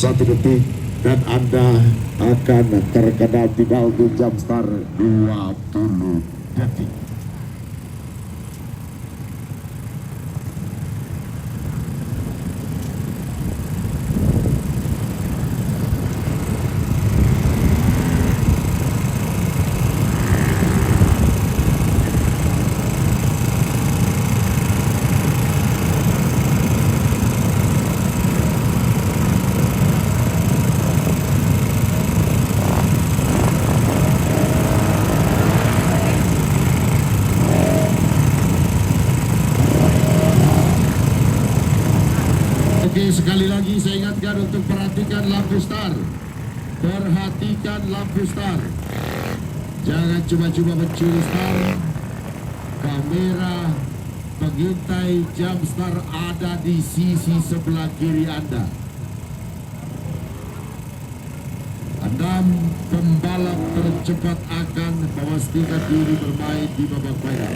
1 detik dan Anda akan terkena penalti jam start 20 detik. Oke, sekali lagi saya ingatkan untuk perhatikan lampu star. Perhatikan lampu star. Jangan coba-coba mencuri star. Kamera pengintai jam star ada di sisi sebelah kiri Anda. 6 pembalap tercepat akan memastikan diri bermain di babak final.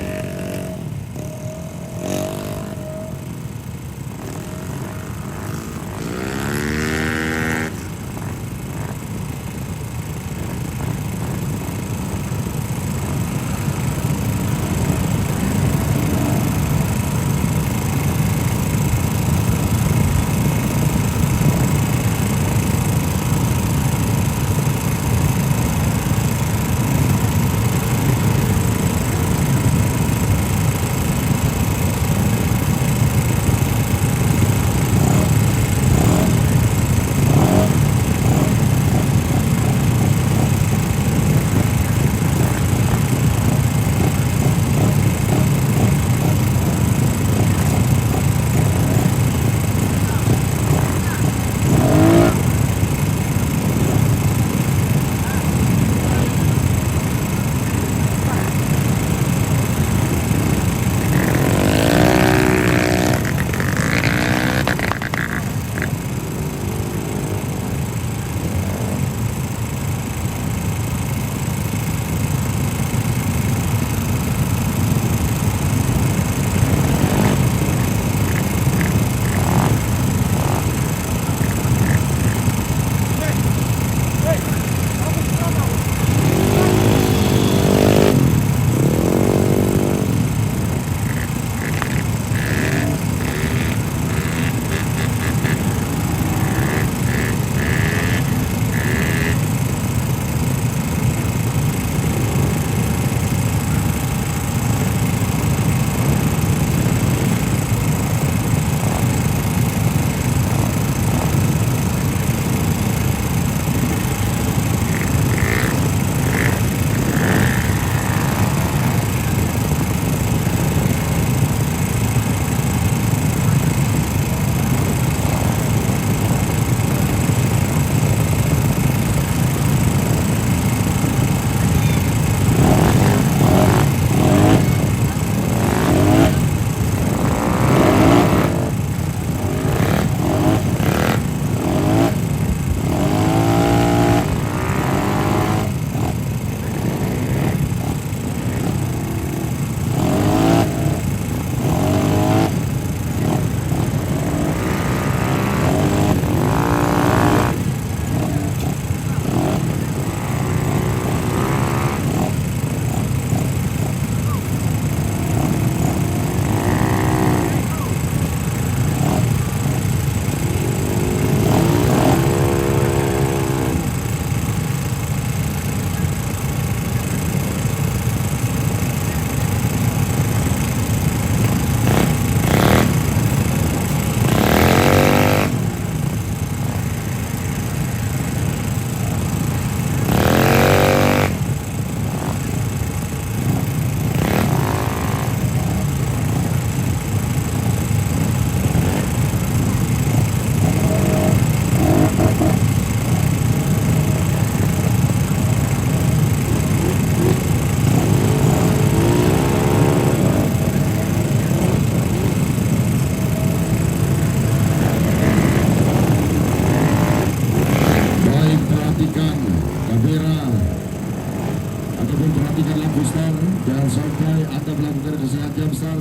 Jangan sampai Anda melakukan kesalahan jam star.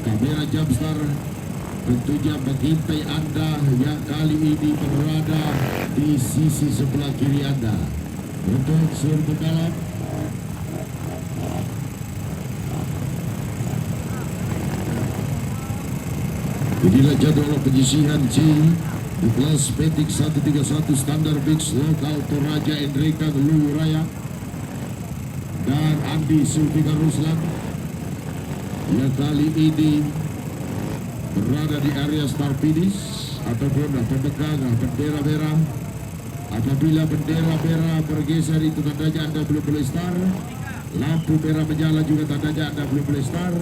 Kamera jam star tentunya mengintai Anda yang kali ini berada di sisi sebelah kiri Anda. Untuk seluruh pembalap, inilah jadwal penyisihan C di kelas Petik 131 Standar Mix lokal Toraja Endreka Luwu Raya dan Andi Sulfikar Ruslan yang kali ini berada di area start finish ataupun pemegang bendera merah. Apabila bendera merah bergeser itu tandanya Anda belum boleh start. Lampu merah menyala juga tandanya Anda belum boleh start.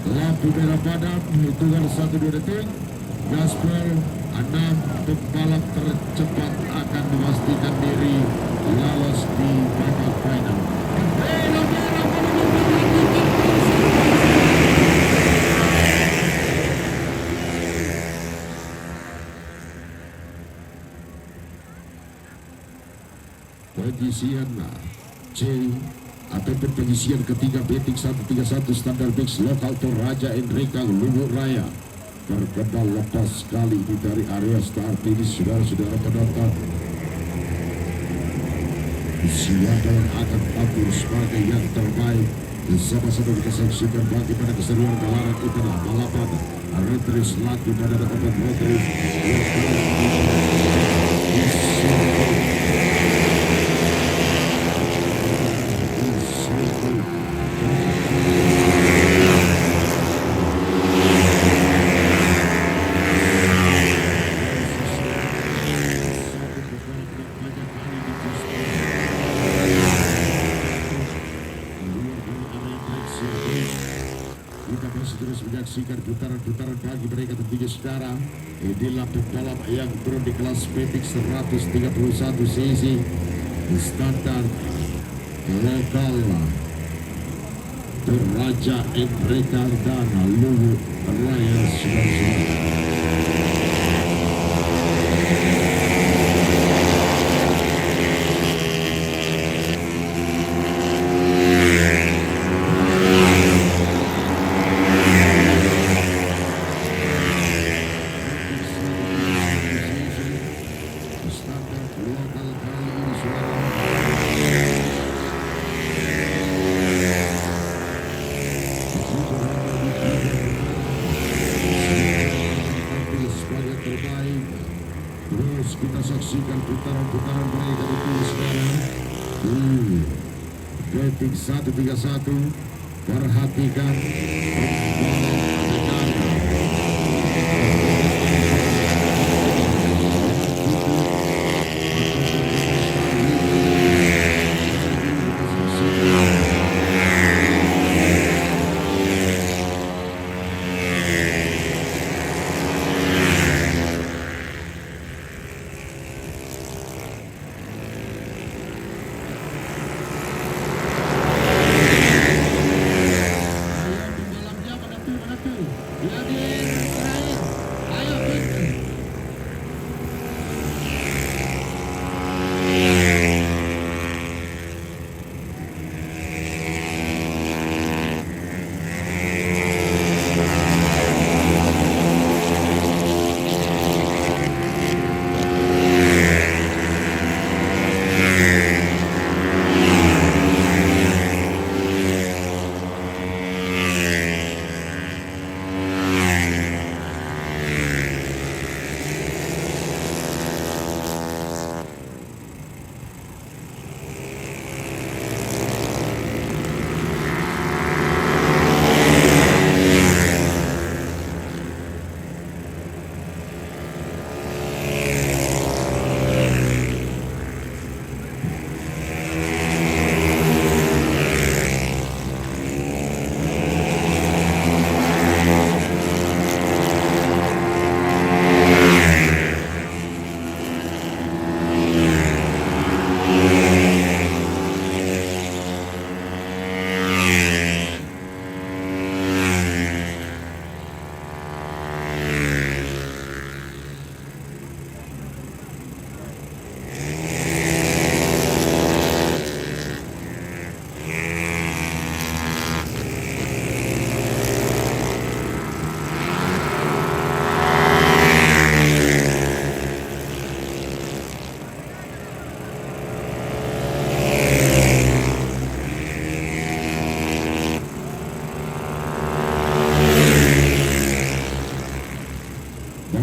Lampu merah padam hitungan 1-2 detik. Gaspol 6 pembalap tercepat akan memastikan diri lolos di babak final. Penyisian C ataupun penyisian ketiga Betik 131 Standar Mix lokal Toraja Endreka Luwu Raya berkembang lepas kali ini dari area start finish. Saudara-saudara penonton, siapa yang akan tampil sebagai yang terbaik sama-sama kita saksikan. Bagaimana keseruan gelaran itu adalah balapan retris laku pada depan retris kita masih terus menyaksikan putaran-putaran bagi mereka tentunya sekarang. Inilah pembalap yang turun di kelas Petik 131 cc standar lokal Toraja Endreka dan Luwu Raya Sulawesi. Terus kita saksikan putaran-putaran mereka itu sekarang. Betik 131, perhatikan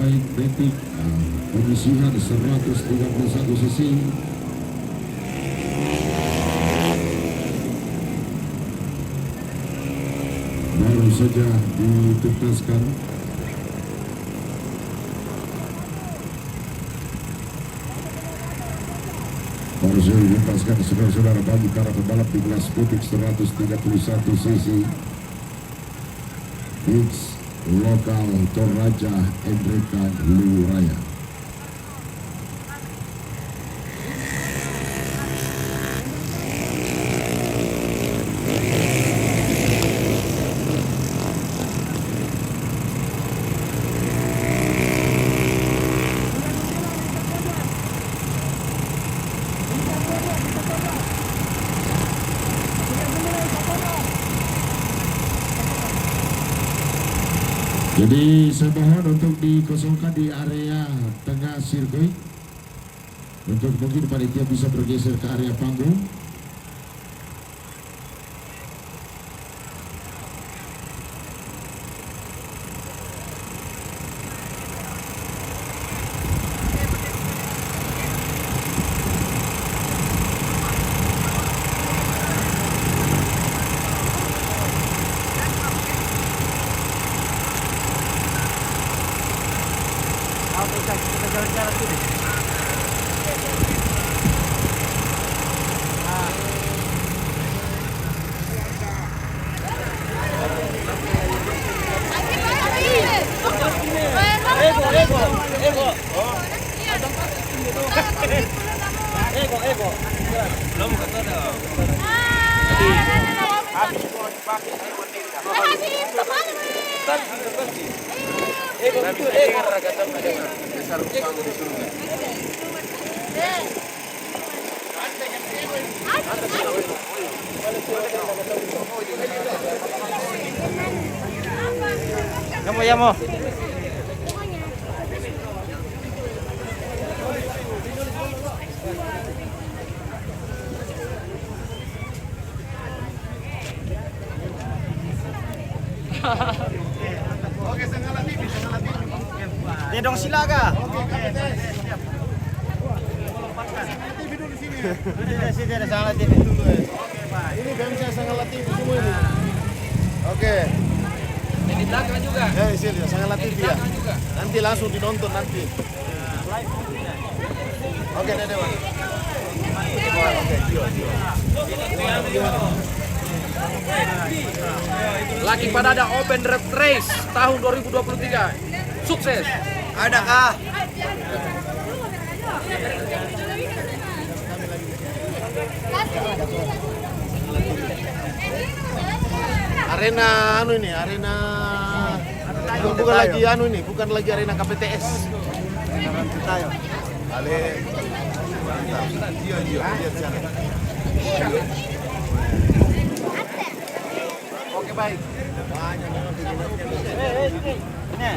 Baik Matic penyisihan 131 cc. Baru saja dituntaskan. Baru saja dituntaskan saudara-saudara bagi para pembalap di kelas putik 131 cc. Hits lokal Toraja Endrika Liuraya. Jadi saya mohon untuk dikosongkan di area tengah sirkuit untuk mungkin panitia bisa bergeser ke area panggung. Kita jalan-jalan dulu. Ego. Belum kata kamu ya mau. Oke, Sanggala TV. Dia dong silaga. TV dulu sini. Sini ada Sanggala TV. Ini BMC Sanggala TV semua ini. Oke. Di belakang juga. Sini Sanggala TV ya. Nanti langsung ditonton nanti. Oke, Dede, Mas. Oke, Gio. Lagi pada ada Open Red Race tahun 2023. Sukses. Adakah? Arena bukan lagi arena KPTS. Ale. Gio, lihat sana. Oke, baik. Banyak memang Ini.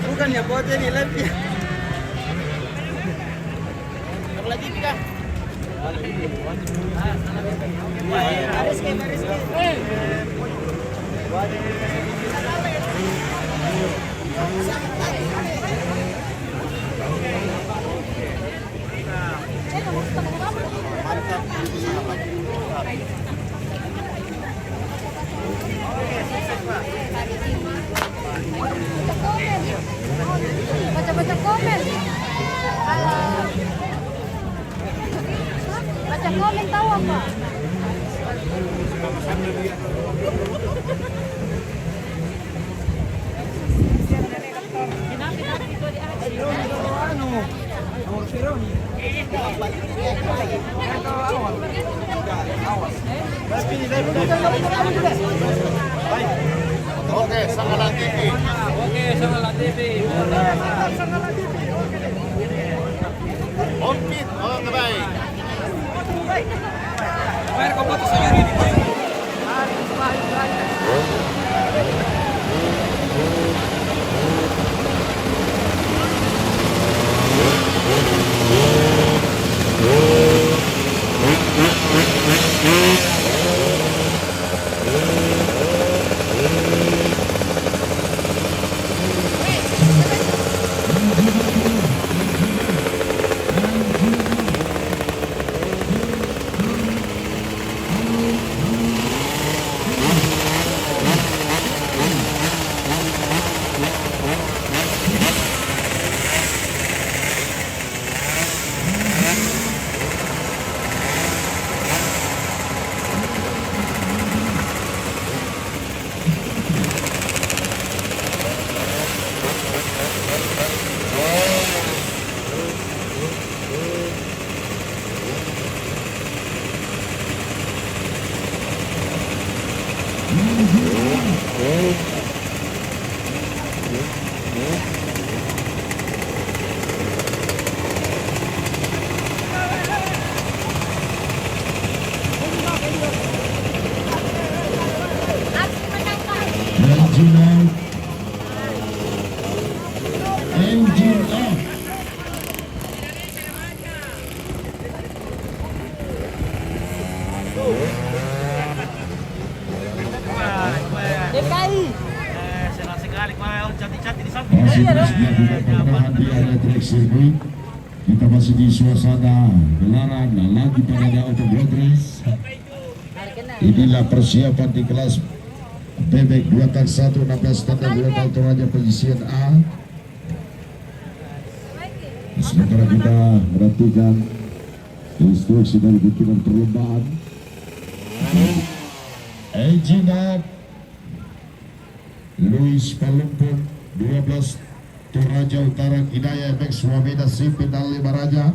Bukan ya buat ini live ya. Lagi kah? Baca-baca komen. Baca komen tahu apa? Oke, Sanggala TV. Oke, baik. Bayar komputer sendiri di track circuit. Kita masih di suasana gelaran lagi pada untuk road race. Inilah persiapan di kelas bebek 2 tak 1 16 standar 2 tahun Toraja penyisian A. Sementara kita menantikan instruksi dari pimpinan perlombaan. Engine up Luis Palumpun 12 Toraja Utara Hidayah MX Wamena Sipin dan Libaraja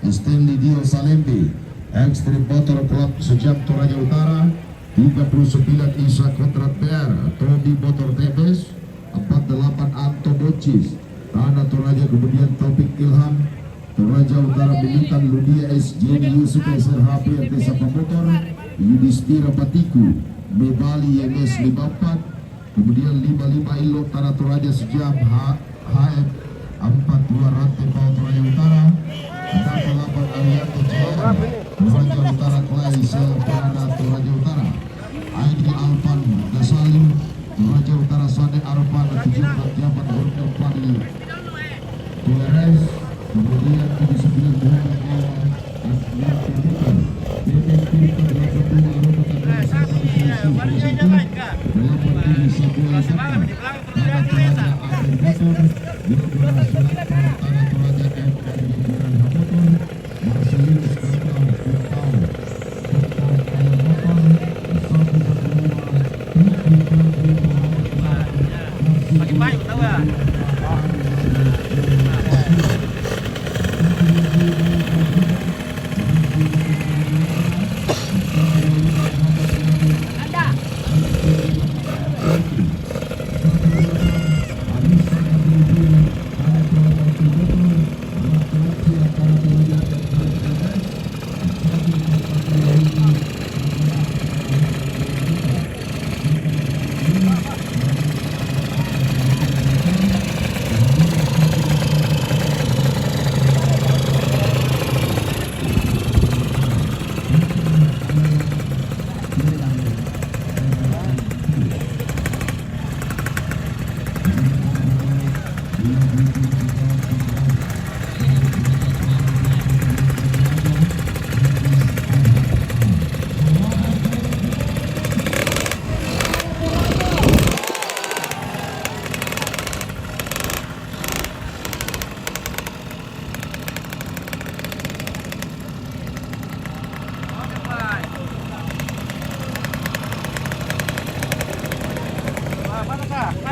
Stanley Dio Salembi Extreme Motor Club Sejam Toraja Utara 39 Isa Kontrak PR Tobi Motor Tebes 48 Anto Bocis Tanah Toraja, kemudian Topik Ilham Toraja Utara Militan Ludia SJ Yusuf SRHP RT Sapa Motor Yudhistira Patiku Mebali MS 54 kemudian 55 Ilok Tanah Toraja Sejam HF 42 Rantai Pau Toraja Utara 88 Alianto CR Toraja Utara Klai Sel Tanah Toraja Utara Aidi Alpan Gasalim Toraja Utara Sade Arpan 74 Jabat Horkel Fadli TRS kemudian 79 Muhammad Awal Adnan Terbukan BPN Tirta 82 Arupatan Bersama Isu Bersatu 8 Sabuai Saka Tanah Toraja Akhir Motor 12 Surat Tanah Toraja FM Hiburan Hamotor Marcelinus Kata Kutau Kutau Kaya Motor 115 Makin baik tahu ya.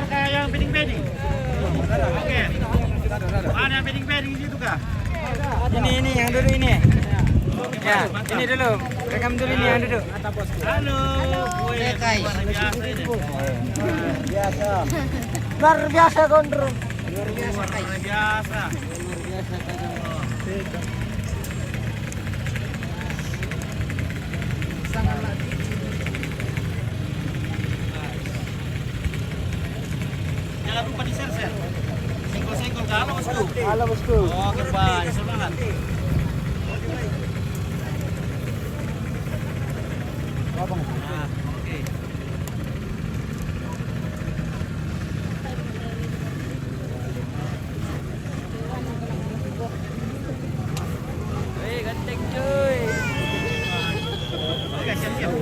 Mana yang bedding-bedding? Oke. Ada bedding-bedding di situ kah? Ini yang dulu ini. Ya, ini dulu. Rekam dulu ini yang duduk. Halo. Luar biasa ini. Luar biasa gondrong. Luar biasa. Jangan lupa di share. Senggol-senggol ke halo bosku. Halo bosku. Oh, gerbang. Semangat. Nah, oke. Wih, ganteng cuy. Oke, siap-siap.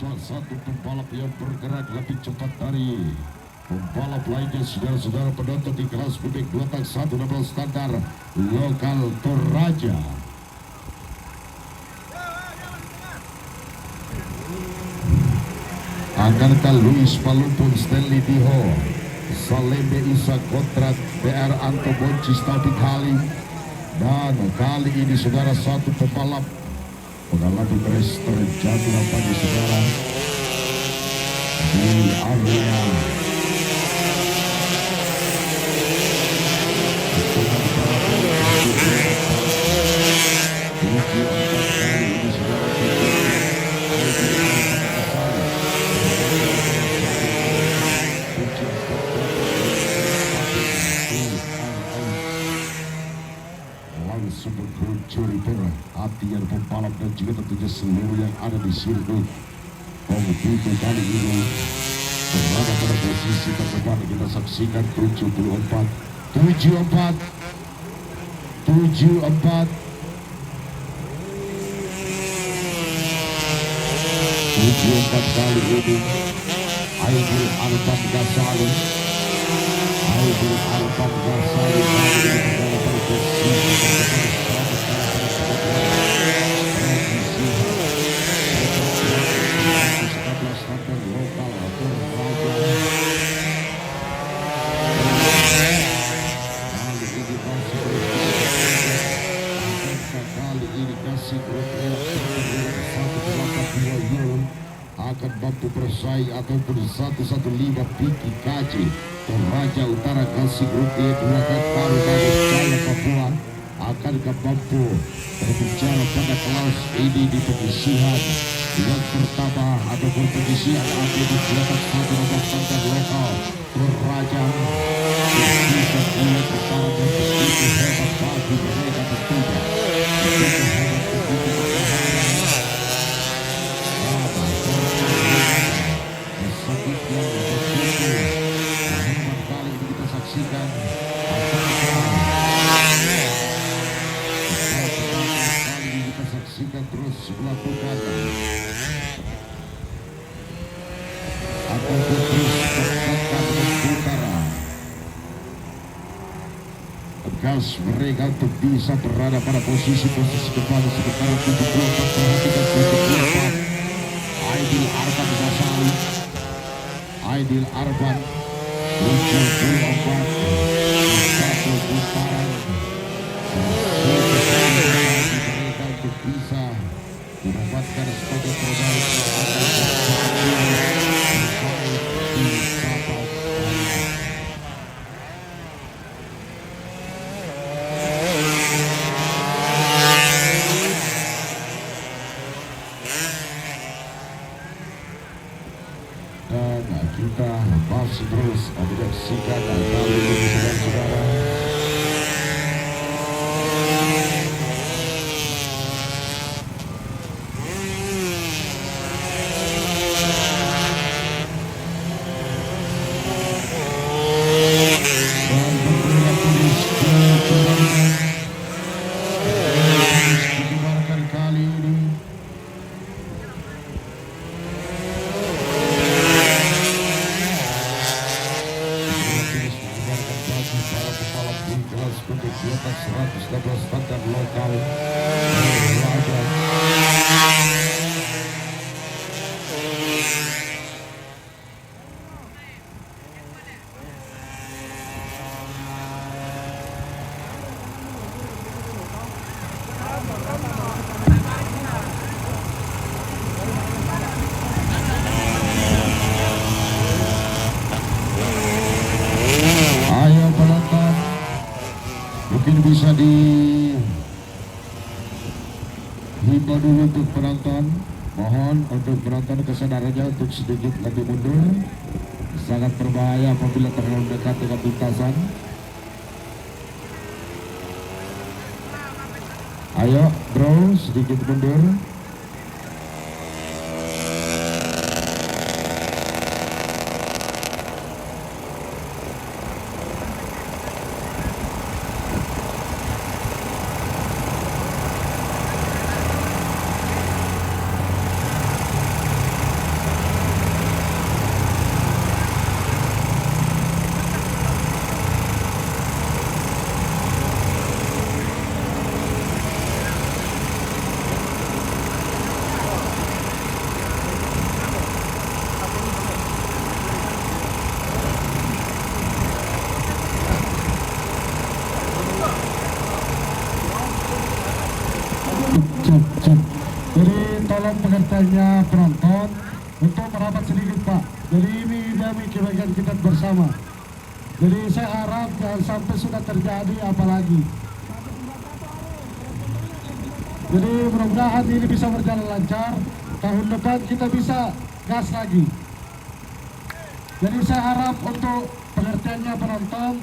satu pembalap yang bergerak lebih cepat dari pembalap lainnya, saudara-saudara penonton di kelas mudik 2 tak 1 double standar lokal Toraja. Angkatan Luis Palupun, Stanley Diho, Salembe Isa kontrak PR Anto Boncis Taufik Halim. Dan kali ini saudara satu pembalap mengalami crash terjadi nampaknya saudara di area langsung mencuri perah hati yang pembalap dan juga tentunya seluruh yang ada di sirkuit kompetisi kali ini berada pada posisi terdepan. Kita saksikan 74 kali ini Aidil Arfan Ghazali kali ini berada pada posisi akan mampu bersaing ataupun 115 Piki Kaji Toraja Utara Kasih Grup E 2 baru Bagus Jaya Papua akan mampu berbicara pada kelas ini di penyisihan yang pertama ataupun penyisihan AD di kelas 1 nomor standar lokal Toraja yang bisa dilihat perkara dan begitu hebat bagi mereka tentunya. Saksikan terus melakukan ataupun terus bertengkar utara gas mereka untuk bisa berada pada posisi depan sementara 74 perhatikan 74 Aidil Arfan Ghazali Aidil Arfan 74 satu putaran untuk bisa mendapatkan sebagai terbaik di kapal. Dan kita masih terus menyaksikan kali ini saudara-saudara. standar lokal ayo penonton, mungkin bisa dihimbau dulu untuk penonton. Mohon untuk penonton kesadarannya untuk sedikit lebih mundur. Sangat berbahaya apabila terlalu dekat dengan lintasan. Ayo bro, sedikit mundur. tolong pengertiannya penonton untuk merapat sedikit Pak. Jadi ini demi kebaikan kita bersama. Jadi saya harap jangan sampai sudah terjadi apalagi. Jadi mudah-mudahan ini bisa berjalan lancar. Tahun depan kita bisa gas lagi. Jadi saya harap untuk pengertiannya penonton,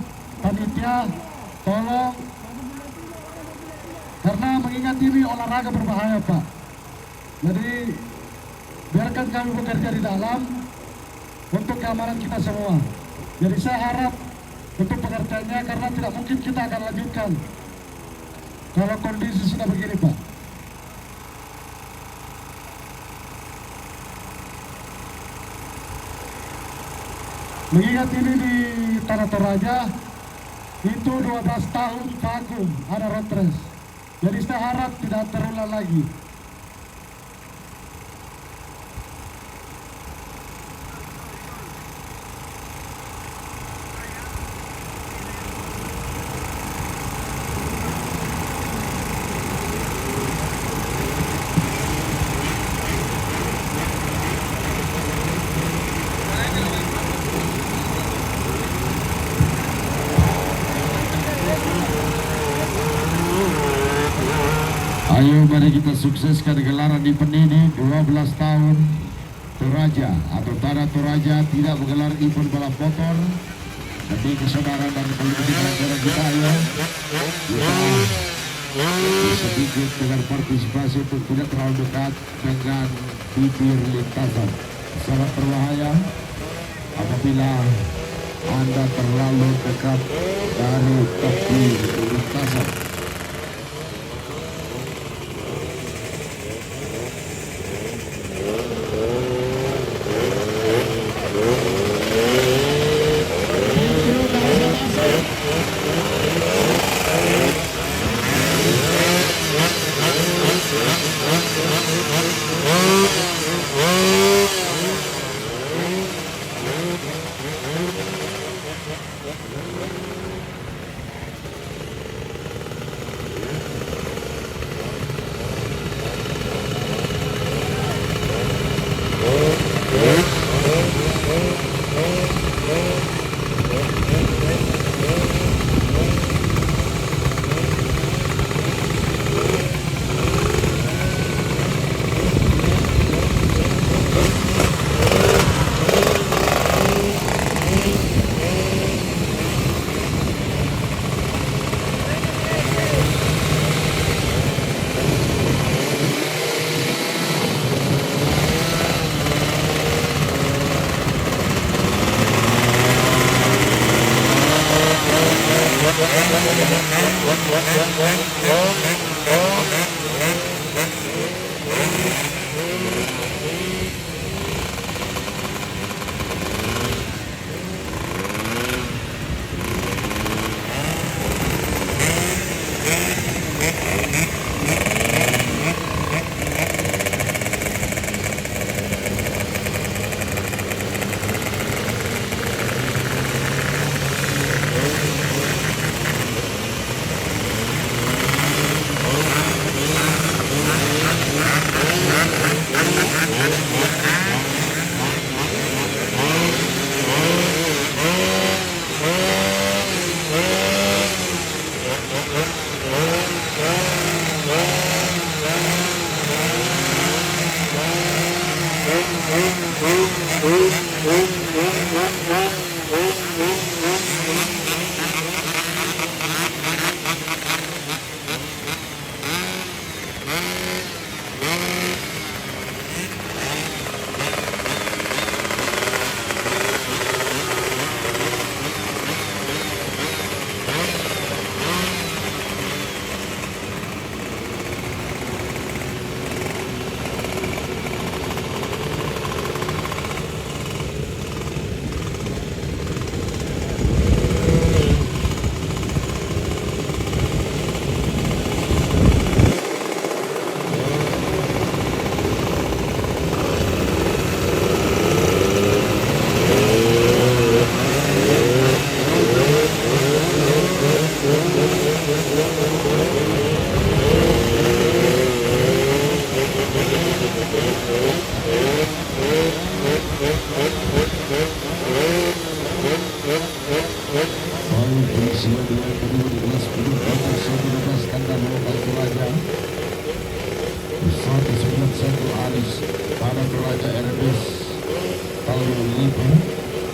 panitia, tolong. Karena mengingat ini olahraga berbahaya Pak. Jadi biarkan kami bekerja di dalam untuk keamanan kita semua. Jadi saya harap untuk pengertiannya karena tidak mungkin kita akan lanjutkan kalau kondisi sudah begini Pak. Mengingat ini di Tanah Toraja itu 12 tahun vakum ada road race. Jadi saya harap tidak terulang lagi. Ayo mari kita sukseskan gelaran event ini 12 tahun Toraja atau Tanah Toraja tidak menggelar event balap motor demi kesabaran dan kepentingan kita. Ayo kita sedikit dengan partisipasi untuk tidak terlalu dekat dengan bibir lintasan. Sangat berbahaya apabila Anda terlalu dekat dari tepi lintasan.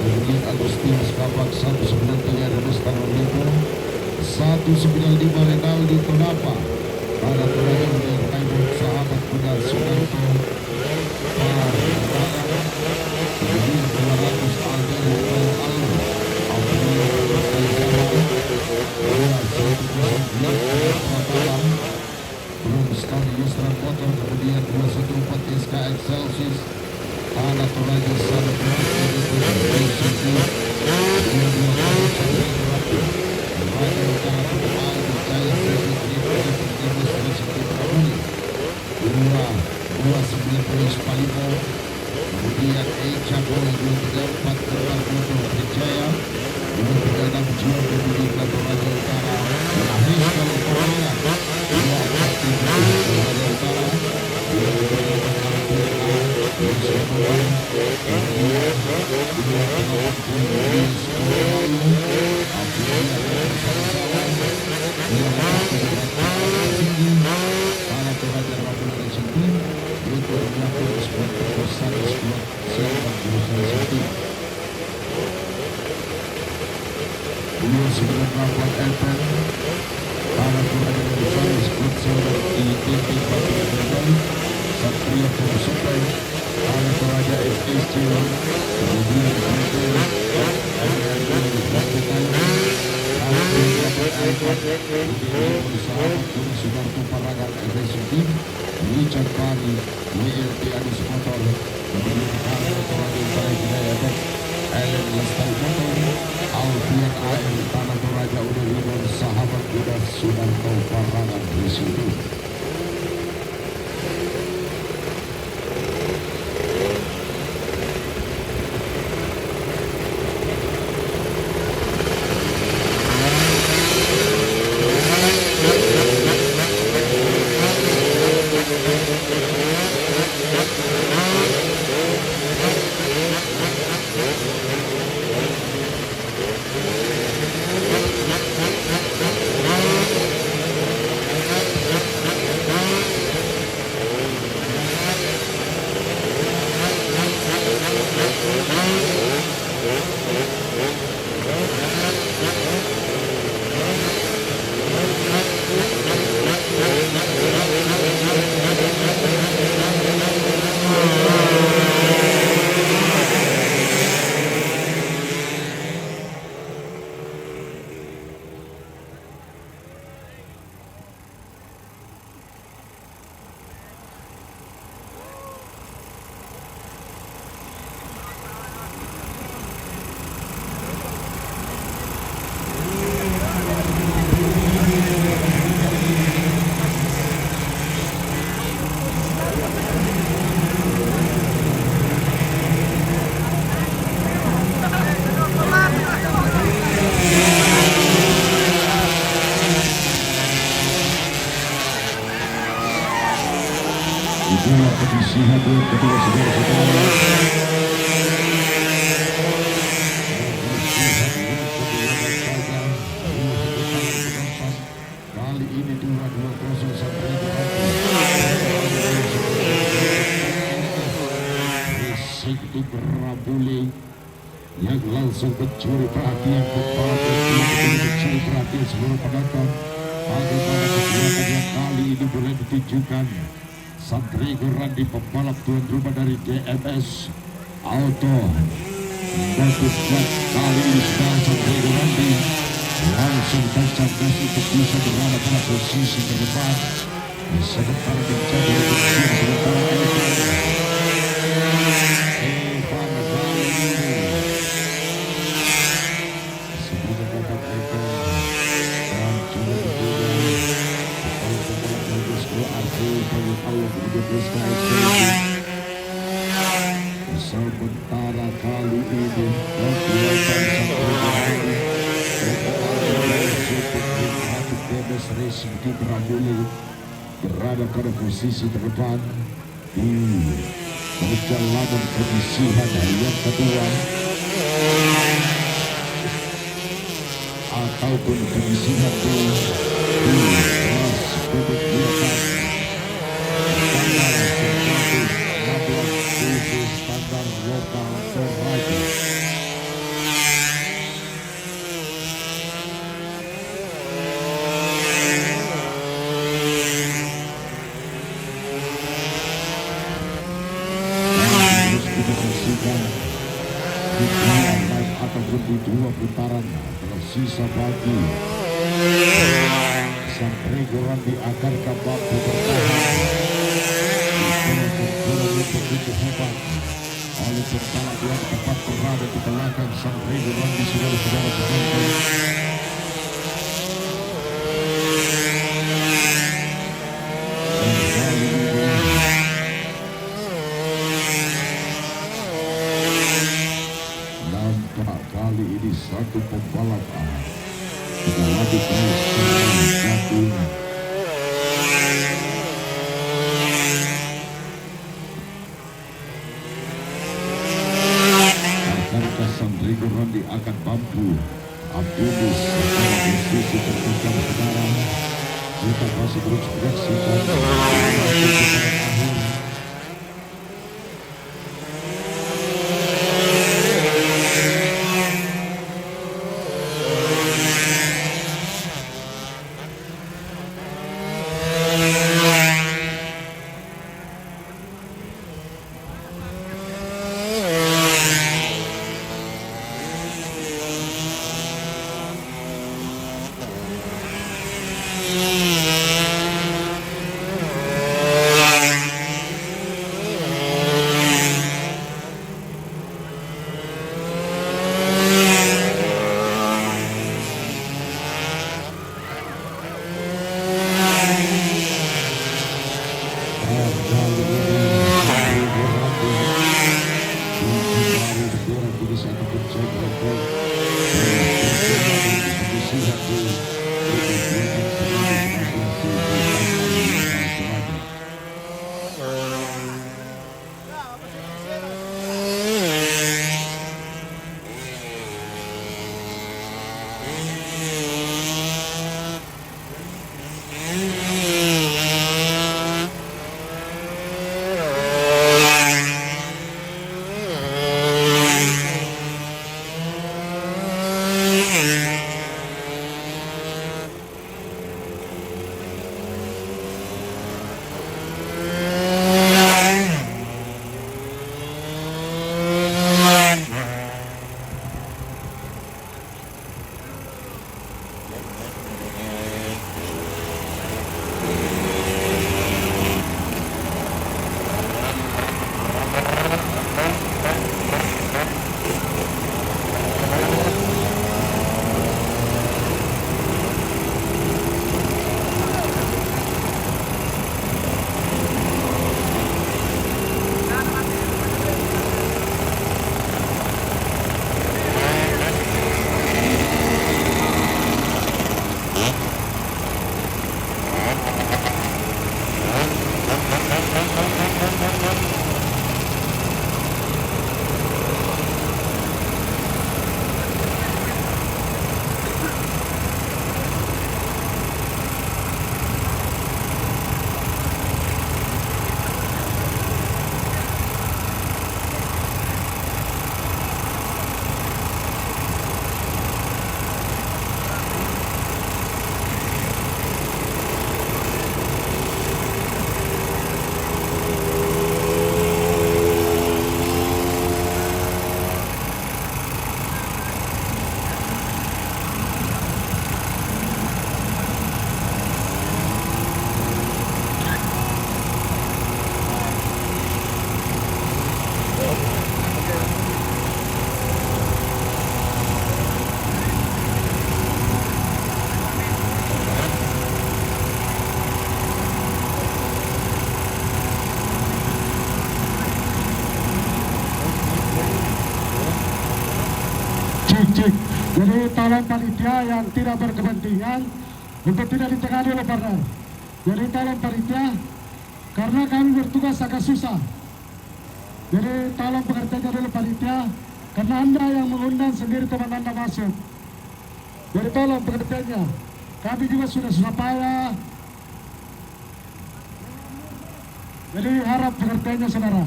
Kemudian Agustinus Kabak 193 Ernest Tarolito 195 Renaldi Tonapa pada terakhir dari Kaibut sahabat kuda Sunarto kemudian 200 Alden Aldo Aldo belum sekali Yusran Motor kemudian 214 SK Excelsis Anak Toraja Sana kemudian Echa Boy 234 Keluar Motor Percaya 236 Jual kemudian Toraja Utara Lahis kalau Korea 247 Toraja Utara Richard Bali, WLT Adis Motor, kemudian Karno Toraja Utara Ellen Lestari Motor, Alfian AL Tanah Toraja Udah Limon, sahabat kuda Sunarto Parangan Residu. Itulah kondisi hadir kedua saudara-saudara. Kali ini 2-20 sampai Sekti Berabule yang langsung mencuri perhatian mencuri perhatian seluruh penonton. Bagaimana kegiatan yang kali ini boleh ditunjukkan. Santrigo Randi pembalap tuan rumah dari DMS Auto bagus buat kali ini sekarang Santrigo Randi langsung tancap gas untuk bisa berada pada posisi ke depan sebentar menjadi sementara Evan Zali sebelum dapat Evan dan juga sementara kali ini Racing di Berambuli berada pada posisi terdepan di perjalanan penyisihan yang kedua ataupun penyisihan di kelas bebek biasa standar 116 standar lokal Toraja. Ataupun di 2 putaran tersisa bagi sang Regoran di akan mampu bertahan yang begitu hebat oleh pertama dia tepat berada di belakang sang Regoran di saudara-saudara penonton. Kali ini satu pembalap melewati terus satunya. Akankah Sandrigo Randi akan mampu Abdulus secara posisi tertekan sekarang? Kita masih terus menyaksikan akhir. Jadi tolong panitia yang tidak berkepentingan untuk tidak ditengani oleh partner. Jadi tolong panitia karena kami bertugas agak susah. Jadi tolong pengertiannya dulu panitia, karena Anda yang mengundang sendiri teman Anda masuk. Jadi tolong pengertiannya. Kami juga sudah susah payah. Jadi harap pengertiannya saudara.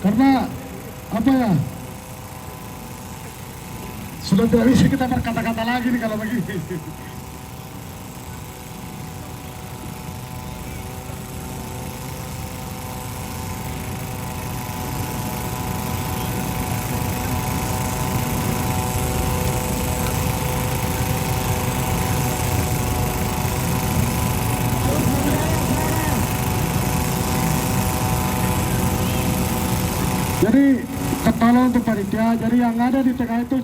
Karena apa ya? Sudah tidak bisa kita berkata-kata lagi nih kalau begini. Jadi tolong untuk panitia, jadi yang ada di tengah itu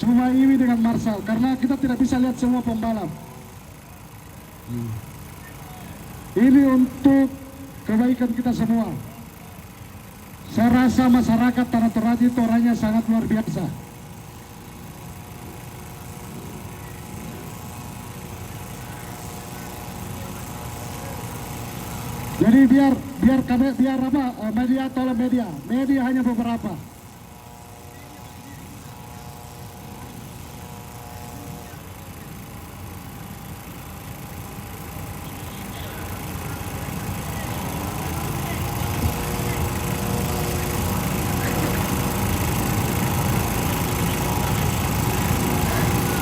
cuma ini dengan Marshal, karena kita tidak bisa lihat semua pembalap. Ini untuk kebaikan kita semua. Saya rasa masyarakat Tanah Toraja itu orangnya sangat luar biasa. Jadi biar apa media tolong media hanya beberapa.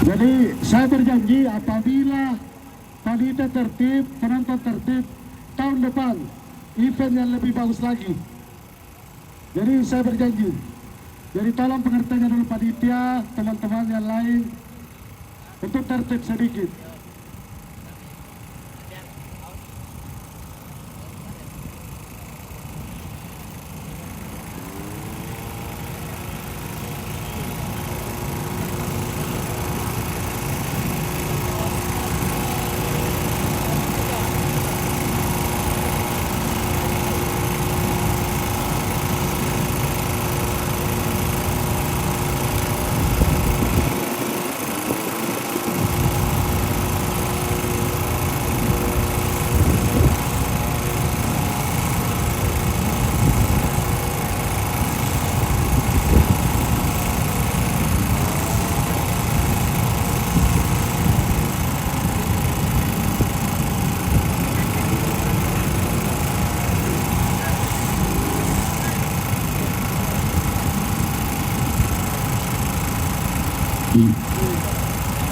Jadi saya berjanji apabila panitia tertib, penonton tertib, tahun depan event yang lebih bagus lagi. Jadi saya berjanji. Jadi tolong pengertiannya dulu panitia, teman-teman yang lain untuk tertib sedikit.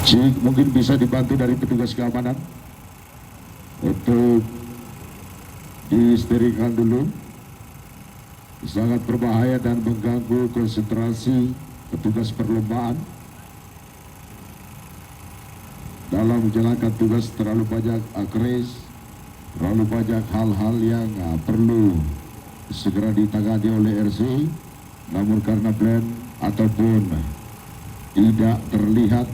Cik, mungkin bisa dibantu dari petugas keamanan untuk disterilkan dulu. Sangat berbahaya dan mengganggu konsentrasi petugas perlombaan dalam menjalankan tugas. Terlalu banyak agres, terlalu banyak hal-hal yang perlu segera ditangani oleh RCI, namun karena plan ataupun tidak terlihat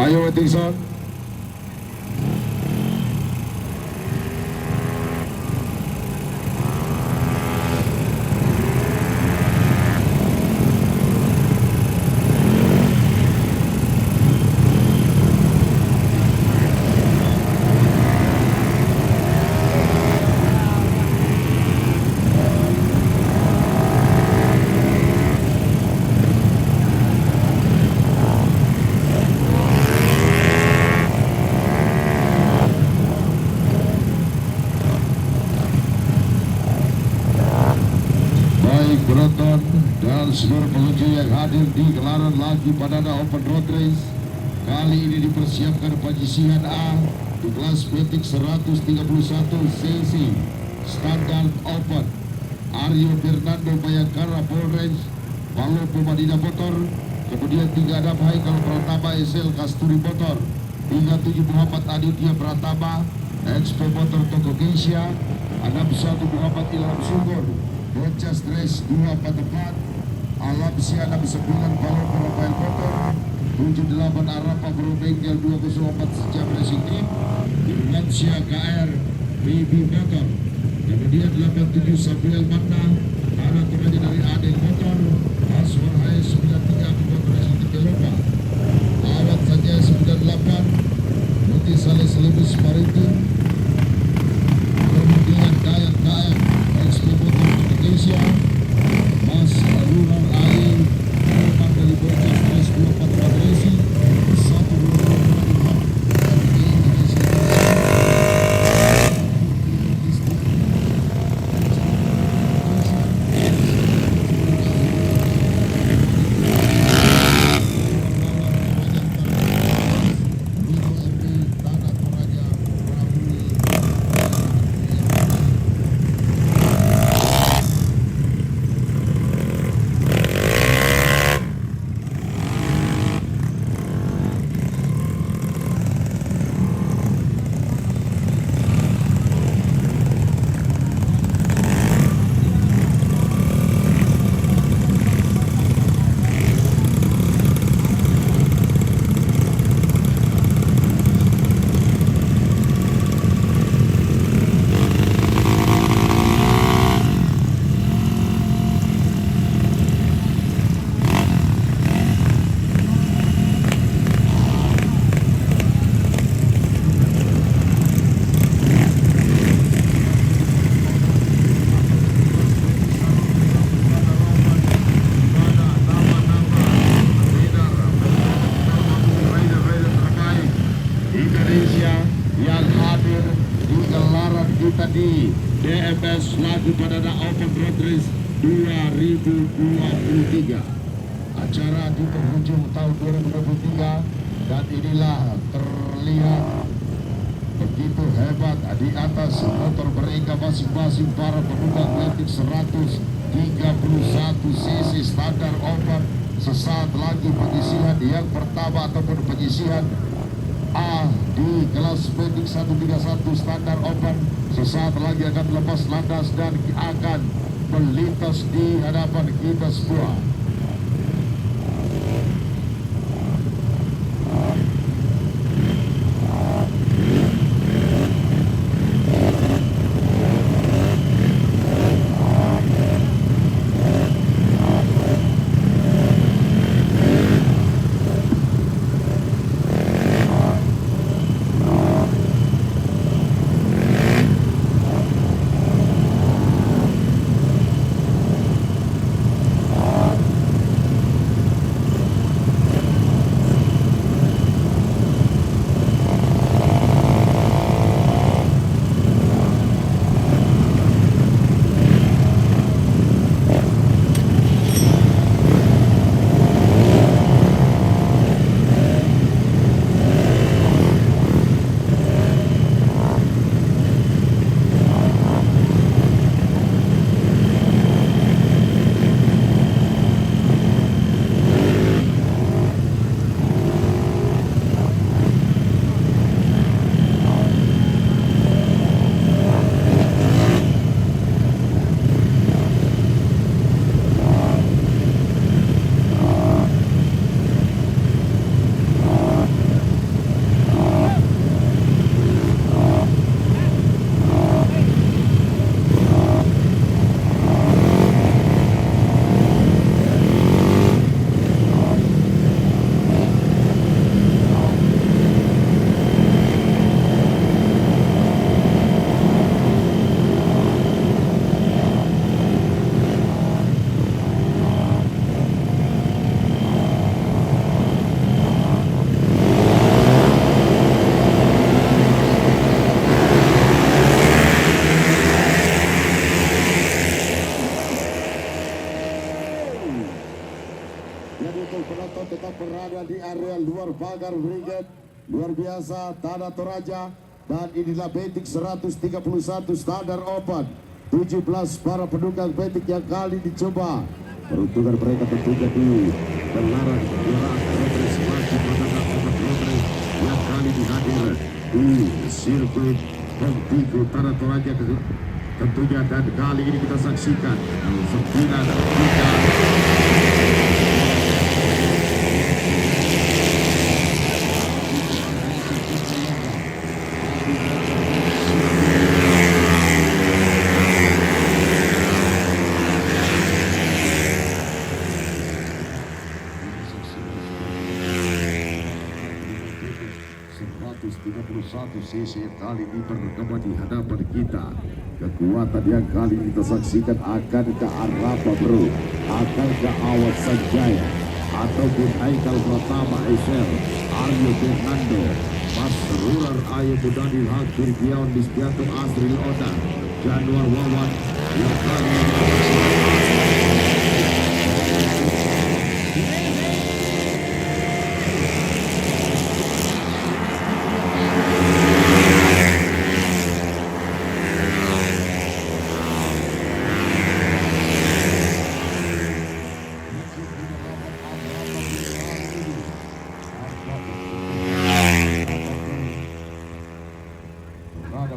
ayo Edison. Penonton dan seluruh pengunjung yang hadir di gelaran lagi Padana Open Road Race kali ini dipersiapkan penyisihan A di kelas petik 131 cc standar open. Aryo Fernando Bayangkara Polres Palu Pemadina Motor, kemudian 36 Haikal Pratama SL Kasturi Motor, 37 Muhammad Aditya Pratama XP Motor Toko Keisha, 61 Muhammad Ilham Sunggur Bocas Race 244, Alam Siana 9 Palu Rafael Motor, 78 Arapa Bro Bengkel 204 Sejam Racing Team, Irwansyah KR BB Motor, kemudian 87 Samuel Magna Tanah Toraja dari Adel Motor, Aswar HS 93 Motor Racing Team Eropa, Awat saja 98 Muti Saleh Selebus Maritim, kemudian Dayat KM XP Motor Indonesia, Mas Rural Air Rumah dari Bocah Kelas 24 Racing 2023. Acara di penghujung tahun 2023 dan inilah terlihat begitu hebat di atas motor mereka masing-masing para penumpang Atletik 131 cc standar open. Sesaat lagi penyisihan yang pertama ataupun penyisihan A di kelas Atletik 131 standar open sesaat lagi akan lepas landas dan akan melintas di hadapan kita semua. Penonton tetap berada di area luar pagar brigade luar biasa Tanah Toraja, dan inilah Betik 131 standar open 17 para penunggang Betik yang kali dicoba. Peruntungan mereka tentunya di Belarang Progres Maju Perdagangan Open Progres yang kali dihadir di sirkuit Pontiku Tanah Toraja tentunya, dan kali ini kita saksikan 9 3 Indonesia yang kali ini bergema di hadapan kita. Kekuatan yang kali ini kita saksikan akan ke Arapa Bro, akan ke Awas Sanjaya, ataupun Haikal Pratama Esel, Aryo Fernando, Mas Rular Ayu Budani Hakim Giawan Distianto Asril Oda, Januar Wawan yang kali ini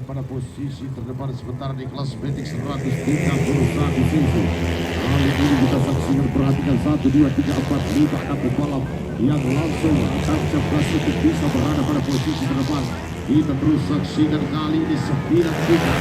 pada posisi terdepan sebentar di kelas metik 131 sisi. Kali ini kita saksikan, perhatikan 1, 2, 3, 4, 5 6 pembalap yang langsung tancap gas untuk bisa berada pada posisi terdepan. Kita terus saksikan kali ini 9 kita.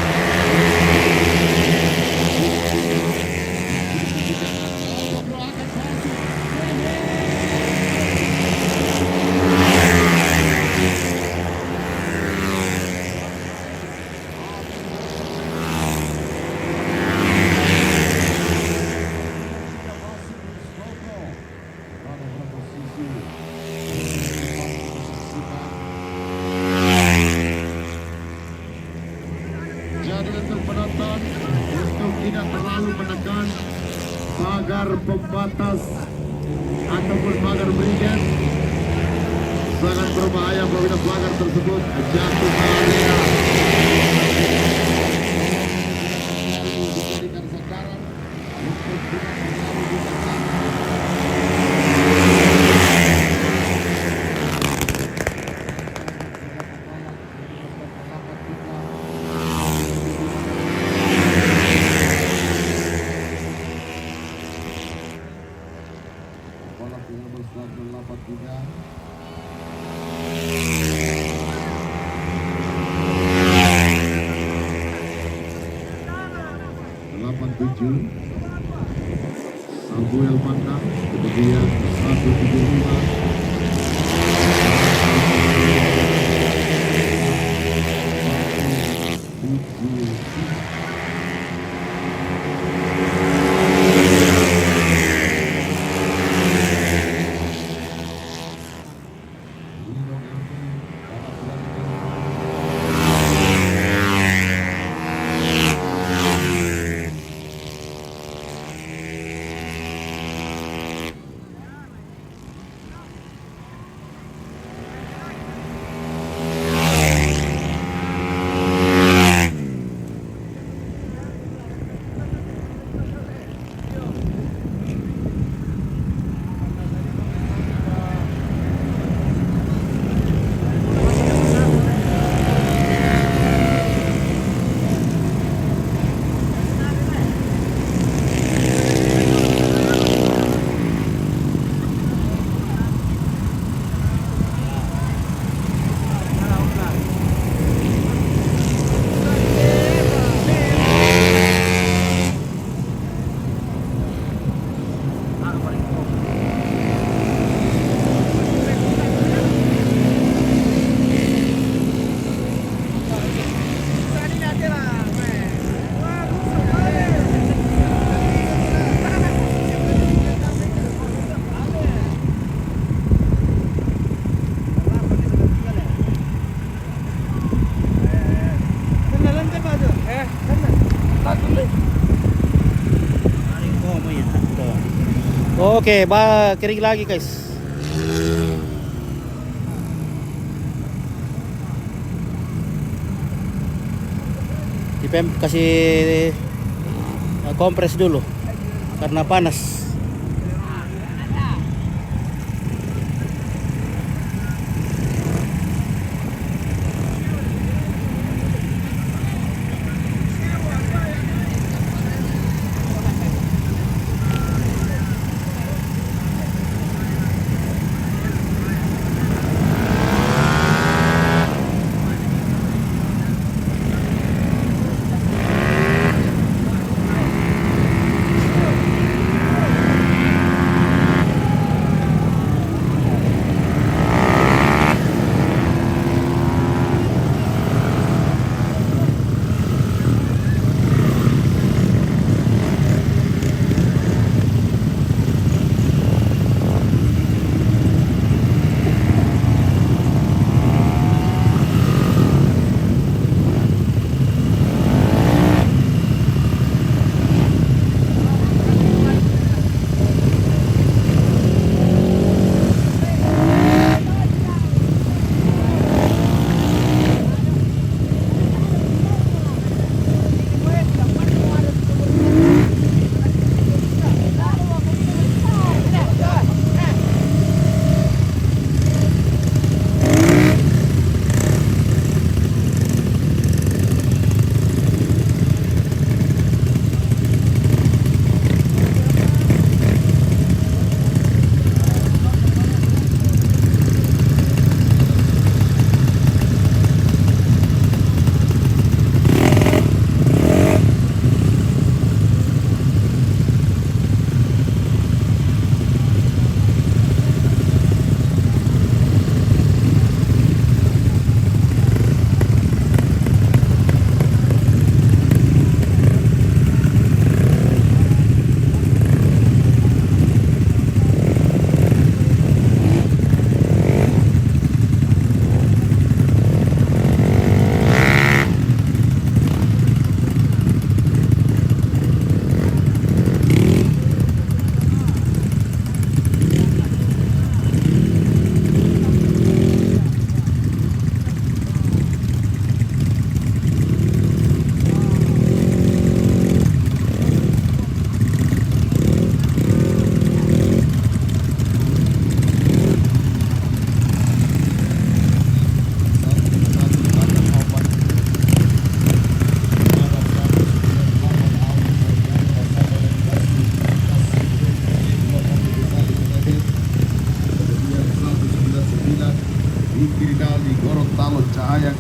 Jadi untuk penonton, untuk tidak terlalu menekan pagar pembatas ataupun pagar berikan, sangat berbahaya apabila pagar tersebut jatuh ke area. Dijadikan sandaran untuk tidak terlalu ditekan. Balap dengan berstatus 87 Samuel Pandang, kemudian 175 Oke, kering lagi guys. Kasih kompres dulu karena panas.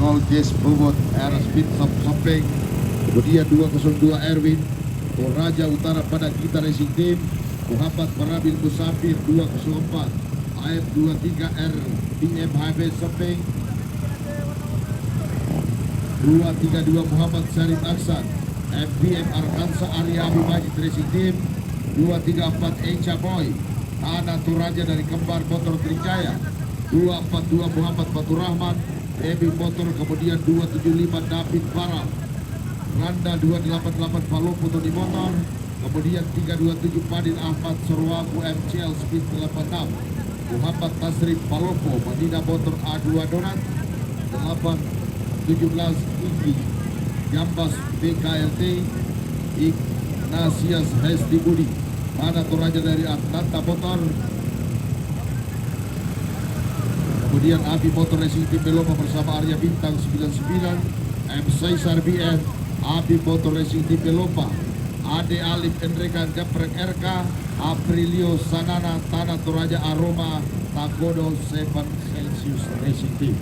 Gold Jazz Bobot Air Speed Sopeng. Kemudian 202 Erwin Toraja Utara pada kita Racing Team. Muhammad Marabil Musafir 204 AF 23R BM HB Sopeng. 232 Muhammad Syarif Aksan FBM Arkansa Arya Abu Majid Racing Team. 234 Echa Boy Tanah Toraja dari Kembar Motor Trijaya. 242 Muhammad Fatur Rahman Ebi Motor. Kemudian 275 David Farah Randa. 288 Palopo Tony Motor. Kemudian 327 Fadil Ahmad Sorwaku MCL Speed 86 Muhammad Tasrif Palopo Madinah Motor A2 Donat. 817 Iki Jambas BKLT Ignatius Hesti Budi Tanah Toraja dari Atlanta Motor. Kemudian Abi Motor Racing Team Belopa bersama Arya Bintang 99 M. Saisar BN Abi Motor Racing Team Belopa. Ade Alif Enrekan Geprek RK Aprilio Sanana Tanah Toraja Aroma Tagodo 7 Celsius Racing Team.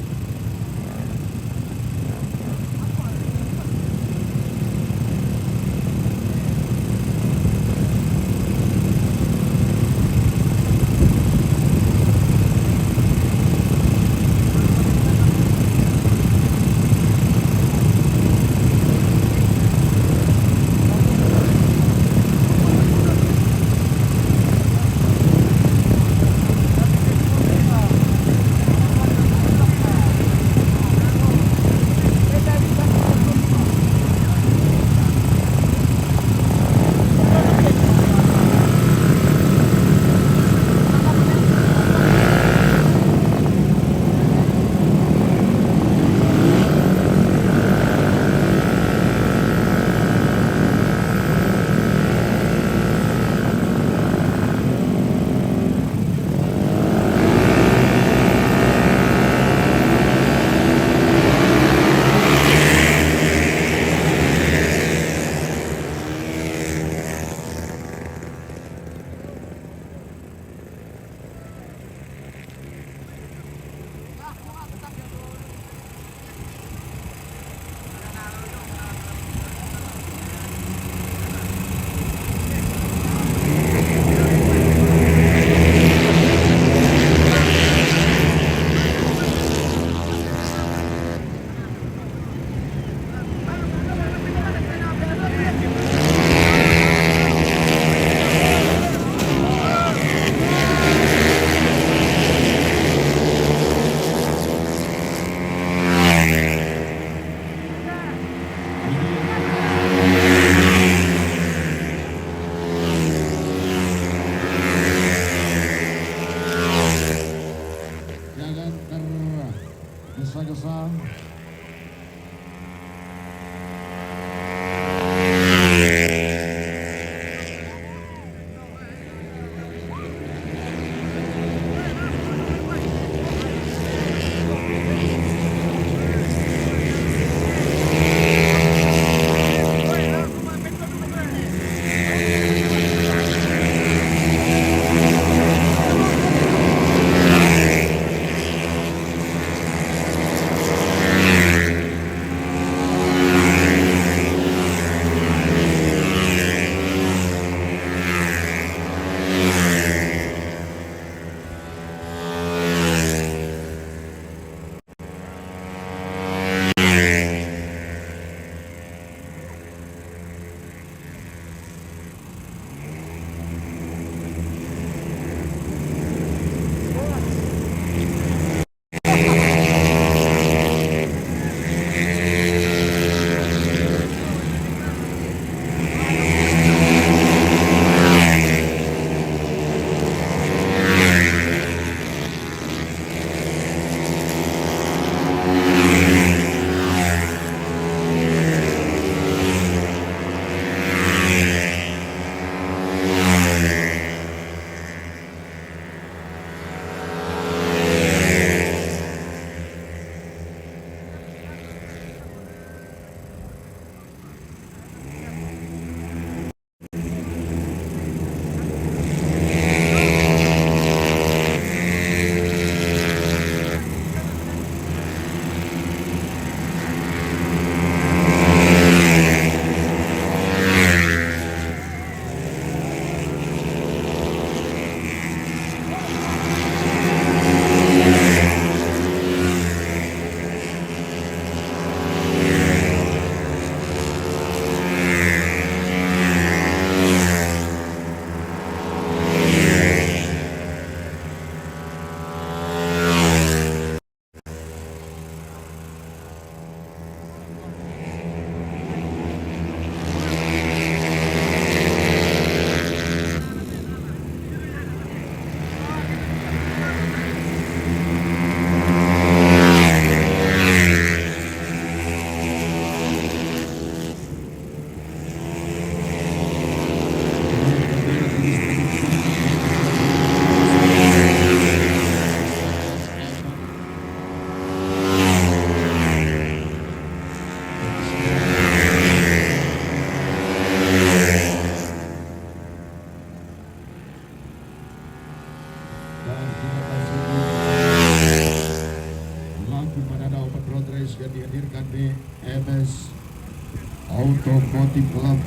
Automotive Club.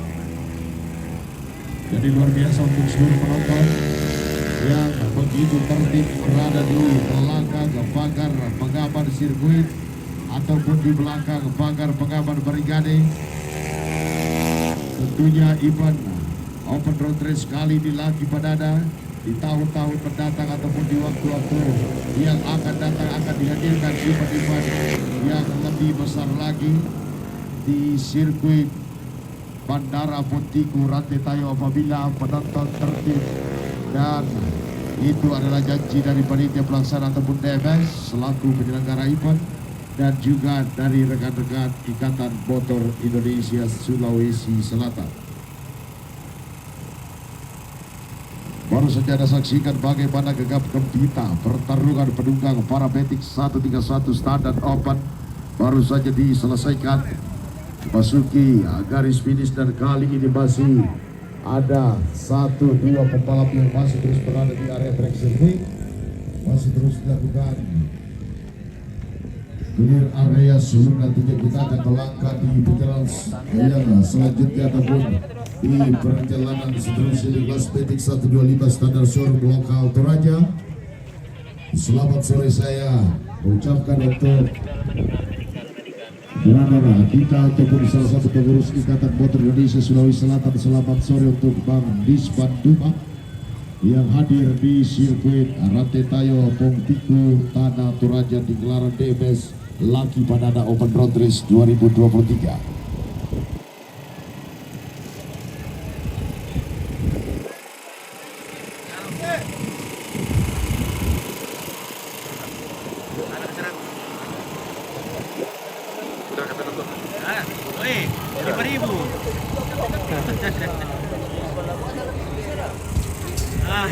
Jadi luar biasa untuk seluruh penonton yang begitu tertib berada di belakang pagar pengaman sirkuit ataupun di belakang pagar pengaman barikade. Tentunya event Open Road Race kali ini lagi Padada di tahun-tahun mendatang ataupun di waktu-waktu yang akan datang akan dihadirkan event-event yang lebih besar lagi di sirkuit Bandara Pontiku Rantai Tayo apabila penonton tertib, dan itu adalah janji dari panitia pelaksana ataupun DMS selaku penyelenggara event dan juga dari rekan-rekan Ikatan Motor Indonesia Sulawesi Selatan. Baru saja Anda saksikan bagaimana gegap gempita pertarungan penunggang Parametik 131 Standard Open baru saja diselesaikan, masuki garis finish, dan kali ini masih ada 1-2 pembalap yang masih terus berada di area track sirkuit, masih terus dilakukan clear area sebelum nantinya kita akan melangkah di perjalanan yang selanjutnya ataupun di perjalanan seterusnya di kelas Petik 125 Standar Showroom lokal Toraja. Selamat sore saya mengucapkan untuk Brother kita ataupun salah satu pengurus Ikatan Motor Indonesia Sulawesi Selatan. Selamat sore untuk Bang Dispan Duma yang hadir di sirkuit Rantai Tayo Pontiku Tanah Toraja di gelaran DMS Laki Padada Open Road Race 2023. Woi, 5.000.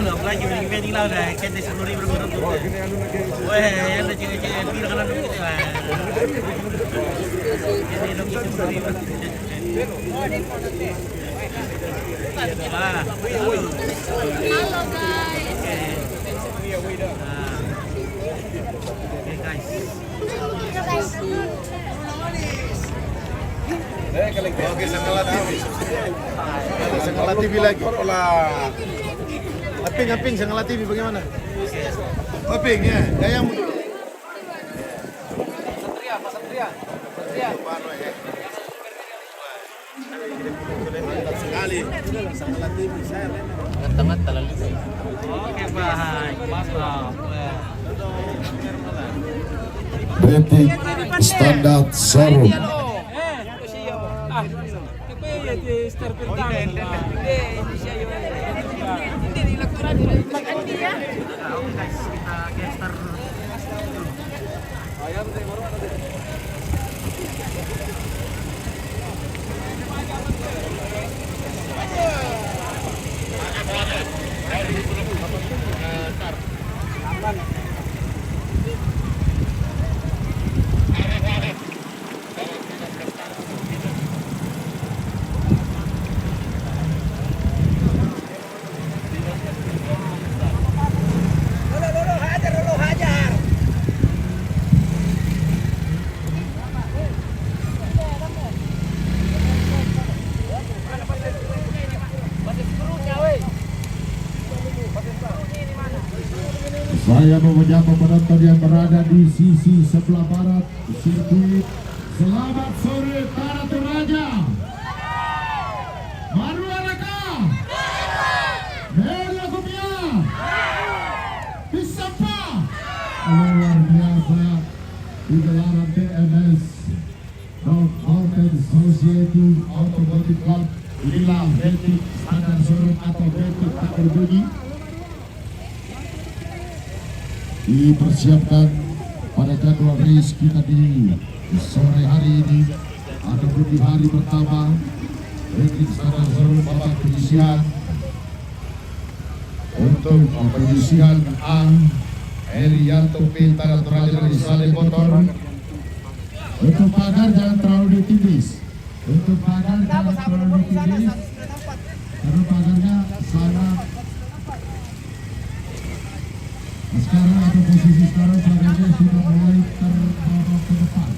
Lo lagi beli lah udah kan 10.000 berapa. Woi, yang ada cewek-cewek bilang kan gitu lah. Jadi lo gitu 10.000. Halo guys. Oke guys. Oke, Sengala TV lagi. Aping, Sengala TV bagaimana? Aping ya, yang Satria. Sekali, Sengala TV saya. Mantap lalu. Oke, baik. Mantap. Petik Standar Showroom. Saya mau menyapa penonton yang berada di sisi sebelah barat sirkuit. Selamat sore Tanah Toraja. Maru Alaka. Meri Akumia. Bisapa. Luar biasa di gelaran TMS North Mountain Society Automotive Club. Inilah Petik Standar Showroom atau Petik tak berbunyi. Dipersiapkan pada jadwal race kita di sore hari ini ataupun di hari pertama Petik Standar Showroom babak penyisihan. Untuk penyisihan A Herianto P Tanah Toraja dari Sale Motor. Untuk pagar jangan terlalu ditindis. Untuk pagar jangan terlalu ditindis karena pagarnya sangat. Sekarang atau posisi sekarang pagarnya sudah mulai terbawa ke depan.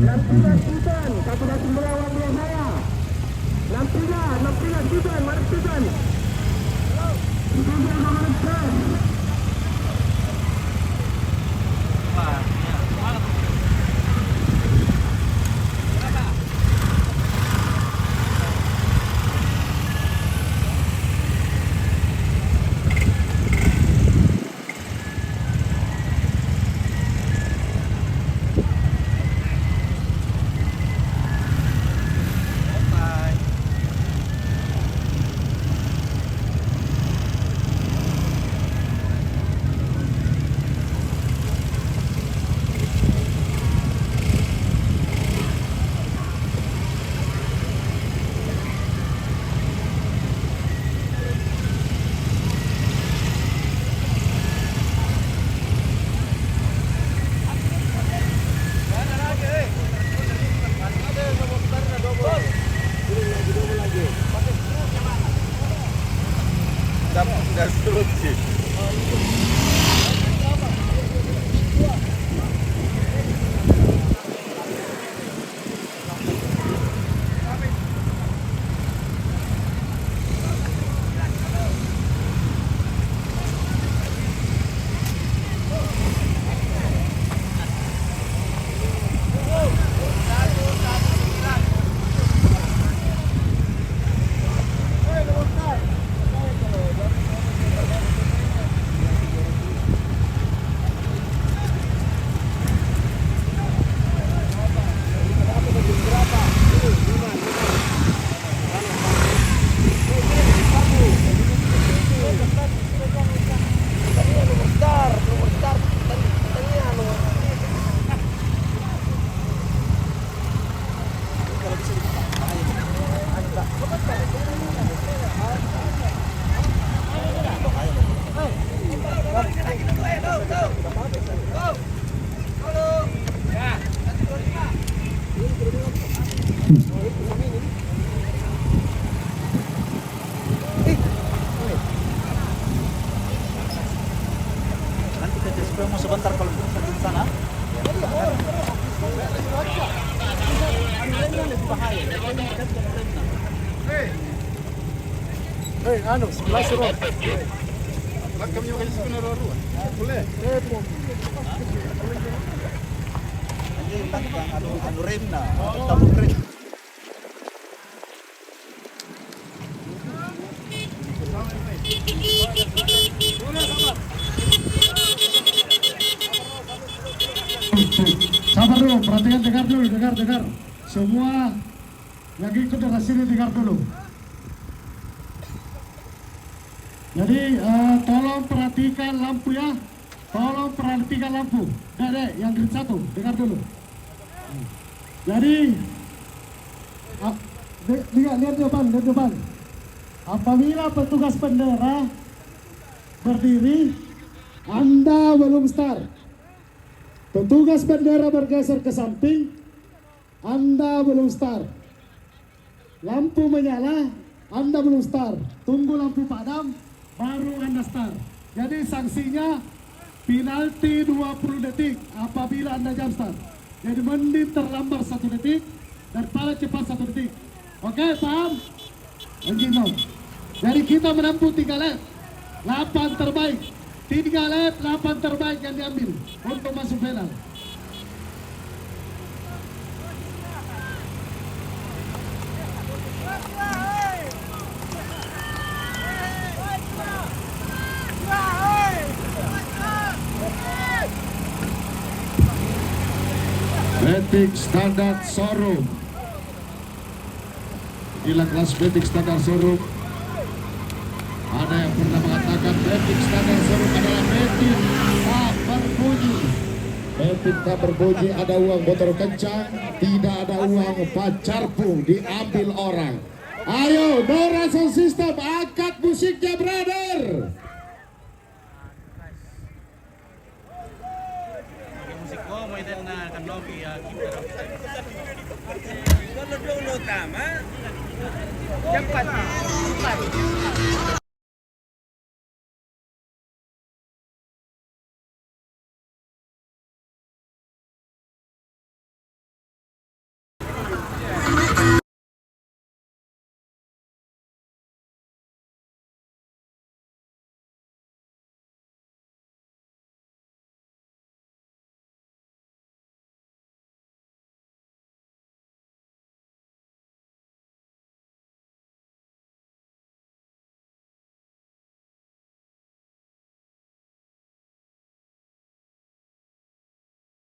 Lampiran Sultan, satu batu melawan dia saya. Lampiran Sultan, mari Sultan. Nanti kita mau sebentar kalau di sana. Sebelah suruh. Anu rem na, tabung rem. Sabar dulu, perhatikan, dengar. Semua yang ikut dari sini dengar dulu. Jadi tolong perhatikan lampu ya. Tolong perhatikan lampu. Dek, yang green 1, dengar dulu. Jadi lihat depan. Apabila petugas bendera berdiri, Anda belum start. Petugas bendera bergeser ke samping, Anda belum start. Lampu menyala, Anda belum start. Tunggu lampu padam, baru Anda start. Jadi sanksinya penalti 20 detik apabila Anda jam start. Jadi mending terlambat 1 detik daripada cepat 1 detik. Oke, paham? Engine on. Jadi kita menempuh 3 lap, 8 terbaik. 3 lap, 8 terbaik yang diambil untuk masuk final. Betik Standar Showroom. Inilah kelas Betik Standar Showroom. Ada yang pernah mengatakan Betik Standar Showroom adalah Betik tak berbunyi. Betik tak berbunyi, ada uang botol kencang, tidak ada uang pacar pun diambil orang. Ayo, Dora Sound System, angkat musiknya, brother. Musik ko mo din na kanobi Kalau dulu utama cepat.